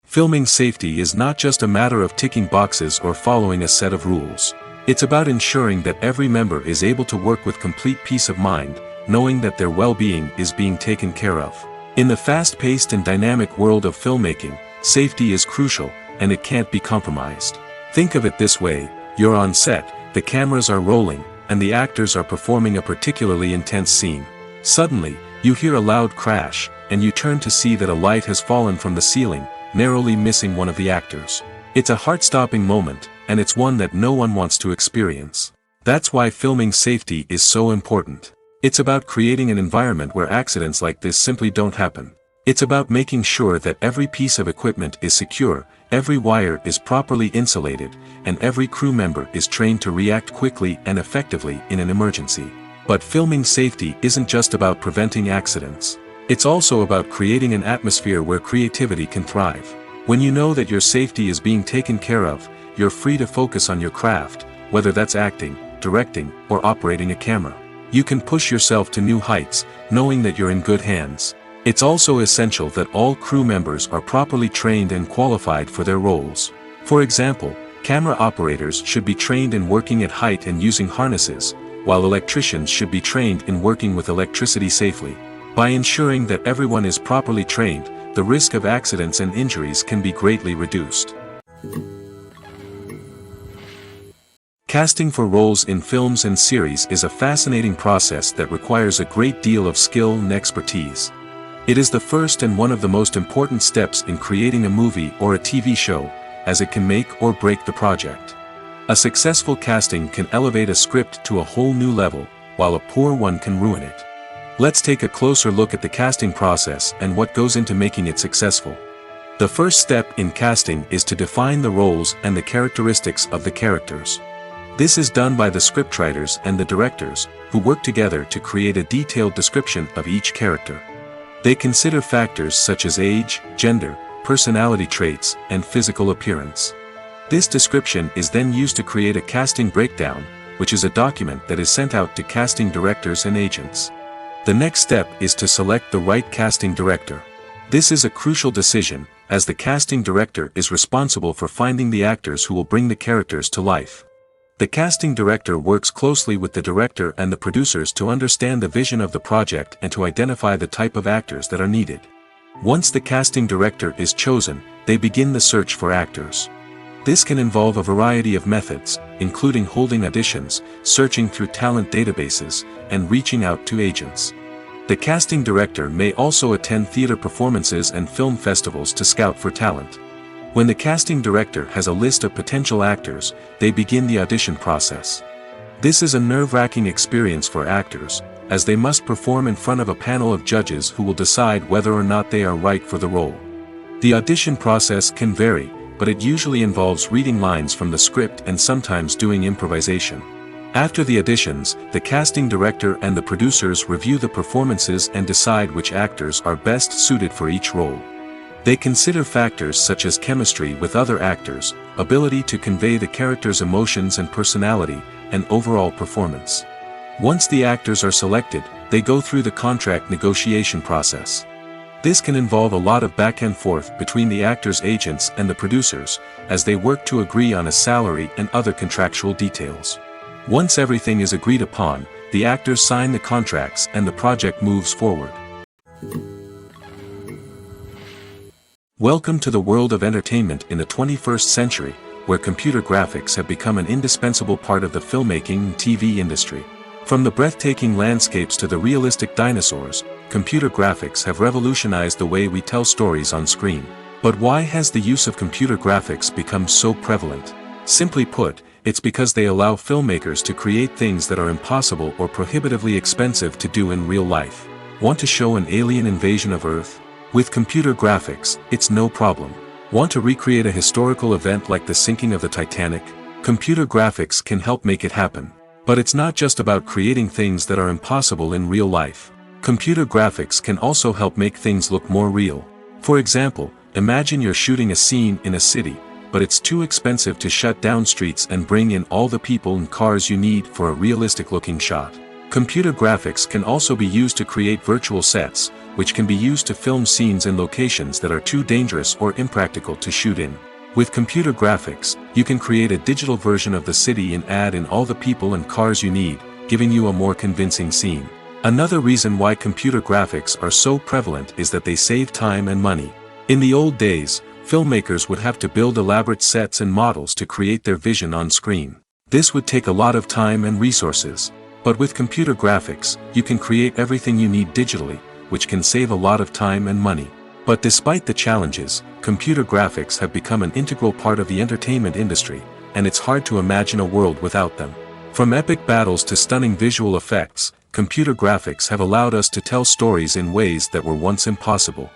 Filming safety is not just a matter of ticking boxes or following a set of rules. It's about ensuring that every member is able to work with complete peace of mind, knowing that their well-being is being taken care of. In the fast-paced and dynamic world of filmmaking, safety is crucial, and it can't be compromised. Think of it this way: you're on set, the cameras are rolling, and the actors are performing a particularly intense scene. Suddenly, you hear a loud crash, and you turn to see that a light has fallen from the ceiling, narrowly missing one of the actors. It's a heart-stopping moment, and it's one that no one wants to experience. That's why filming safety is so important. It's about creating an environment where accidents like this simply don't happen. It's about making sure that every piece of equipment is secure, every wire is properly insulated, and every crew member is trained to react quickly and effectively in an emergency. But filming safety isn't just about preventing accidents. It's also about creating an atmosphere where creativity can thrive. When you know that your safety is being taken care of, you're free to focus on your craft, whether that's acting, directing, or operating a camera. You can push yourself to new heights, knowing that you're in good hands. It's also essential that all crew members are properly trained and qualified for their roles. For example, camera operators should be trained in working at height and using harnesses, while electricians should be trained in working with electricity safely. By ensuring that everyone is properly trained, the risk of accidents and injuries can be greatly reduced. Casting for roles in films and series is a fascinating process that requires a great deal of skill and expertise. It is the first and one of the most important steps in creating a movie or a TV show, as it can make or break the project. A successful casting can elevate a script to a whole new level, while a poor one can ruin it. Let's take a closer look at the casting process and what goes into making it successful. The first step in casting is to define the roles and the characteristics of the characters. This is done by the scriptwriters and the directors, who work together to create a detailed description of each character. They consider factors such as age, gender, personality traits, and physical appearance. This description is then used to create a casting breakdown, which is a document that is sent out to casting directors and agents. The next step is to select the right casting director. This is a crucial decision, as the casting director is responsible for finding the actors who will bring the characters to life. The casting director works closely with the director and the producers to understand the vision of the project and to identify the type of actors that are needed. Once the casting director is chosen, they begin the search for actors. This can involve a variety of methods, including holding auditions, searching through talent databases, and reaching out to agents. The casting director may also attend theater performances and film festivals to scout for talent. When the casting director has a list of potential actors, they begin the audition process. This is a nerve-wracking experience for actors, as they must perform in front of a panel of judges who will decide whether or not they are right for the role. The audition process can vary, but it usually involves reading lines from the script and sometimes doing improvisation. After the auditions, the casting director and the producers review the performances and decide which actors are best suited for each role. They consider factors such as chemistry with other actors, ability to convey the character's emotions and personality, and overall performance. Once the actors are selected, they go through the contract negotiation process. This can involve a lot of back and forth between the actors' agents and the producers, as they work to agree on a salary and other contractual details. Once everything is agreed upon, the actors sign the contracts and the project moves forward. Welcome to the world of entertainment in the 21st century, where computer graphics have become an indispensable part of the filmmaking and TV industry. From the breathtaking landscapes to the realistic dinosaurs, computer graphics have revolutionized the way we tell stories on screen. But why has the use of computer graphics become so prevalent? Simply put, it's because they allow filmmakers to create things that are impossible or prohibitively expensive to do in real life. Want to show an alien invasion of Earth? With computer graphics, it's no problem. Want to recreate a historical event like the sinking of the Titanic? Computer graphics can help make it happen. But it's not just about creating things that are impossible in real life. Computer graphics can also help make things look more real. For example, imagine you're shooting a scene in a city, but it's too expensive to shut down streets and bring in all the people and cars you need for a realistic-looking shot. Computer graphics can also be used to create virtual sets, which can be used to film scenes in locations that are too dangerous or impractical to shoot in. With computer graphics, you can create a digital version of the city and add in all the people and cars you need, giving you a more convincing scene. Another reason why computer graphics are so prevalent is that they save time and money. In the old days, filmmakers would have to build elaborate sets and models to create their vision on screen. This would take a lot of time and resources. But with computer graphics, you can create everything you need digitally, which can save a lot of time and money. But despite the challenges, computer graphics have become an integral part of the entertainment industry, and it's hard to imagine a world without them. From epic battles to stunning visual effects, computer graphics have allowed us to tell stories in ways that were once impossible.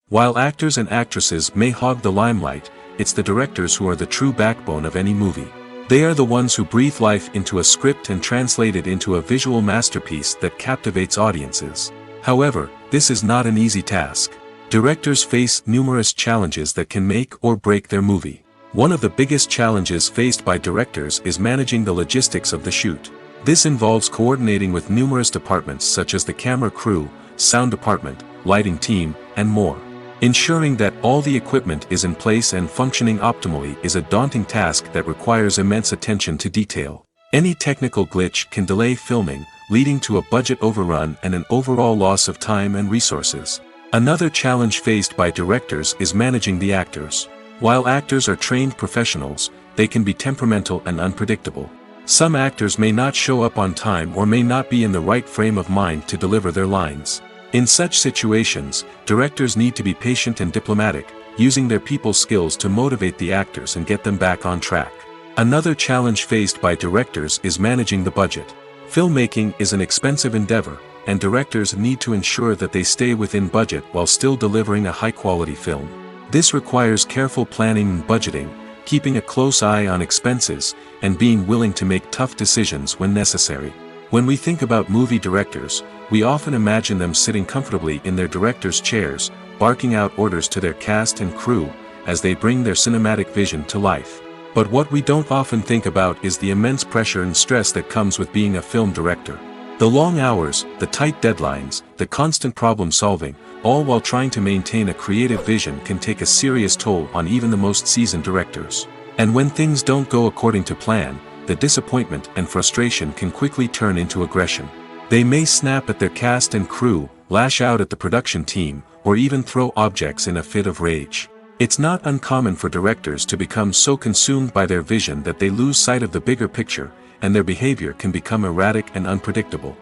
While actors and actresses may hog the limelight, it's the directors who are the true backbone of any movie. They are the ones who breathe life into a script and translate it into a visual masterpiece that captivates audiences. However, this is not an easy task. Directors face numerous challenges that can make or break their movie. One of the biggest challenges faced by directors is managing the logistics of the shoot. This involves coordinating with numerous departments such as the camera crew, sound department, lighting team, and more. Ensuring that all the equipment is in place and functioning optimally is a daunting task that requires immense attention to detail. Any technical glitch can delay filming, leading to a budget overrun and an overall loss of time and resources. Another challenge faced by directors is managing the actors. While actors are trained professionals, they can be temperamental and unpredictable. Some actors may not show up on time or may not be in the right frame of mind to deliver their lines. In such situations, directors need to be patient and diplomatic, using their people skills to motivate the actors and get them back on track. Another challenge faced by directors is managing the budget. Filmmaking is an expensive endeavor, and directors need to ensure that they stay within budget while still delivering a high-quality film. This requires careful planning and budgeting, keeping a close eye on expenses, and being willing to make tough decisions when necessary. When we think about movie directors, we often imagine them sitting comfortably in their director's chairs, barking out orders to their cast and crew, as they bring their cinematic vision to life. But what we don't often think about is the immense pressure and stress that comes with being a film director. The long hours, the tight deadlines, the constant problem solving, all while trying to maintain a creative vision can take a serious toll on even the most seasoned directors. And when things don't go according to plan, the disappointment and frustration can quickly turn into aggression. They may snap at their cast and crew, lash out at the production team, or even throw objects in a fit of rage. It's not uncommon for directors to become so consumed by their vision that they lose sight of the bigger picture, and their behavior can become erratic and unpredictable.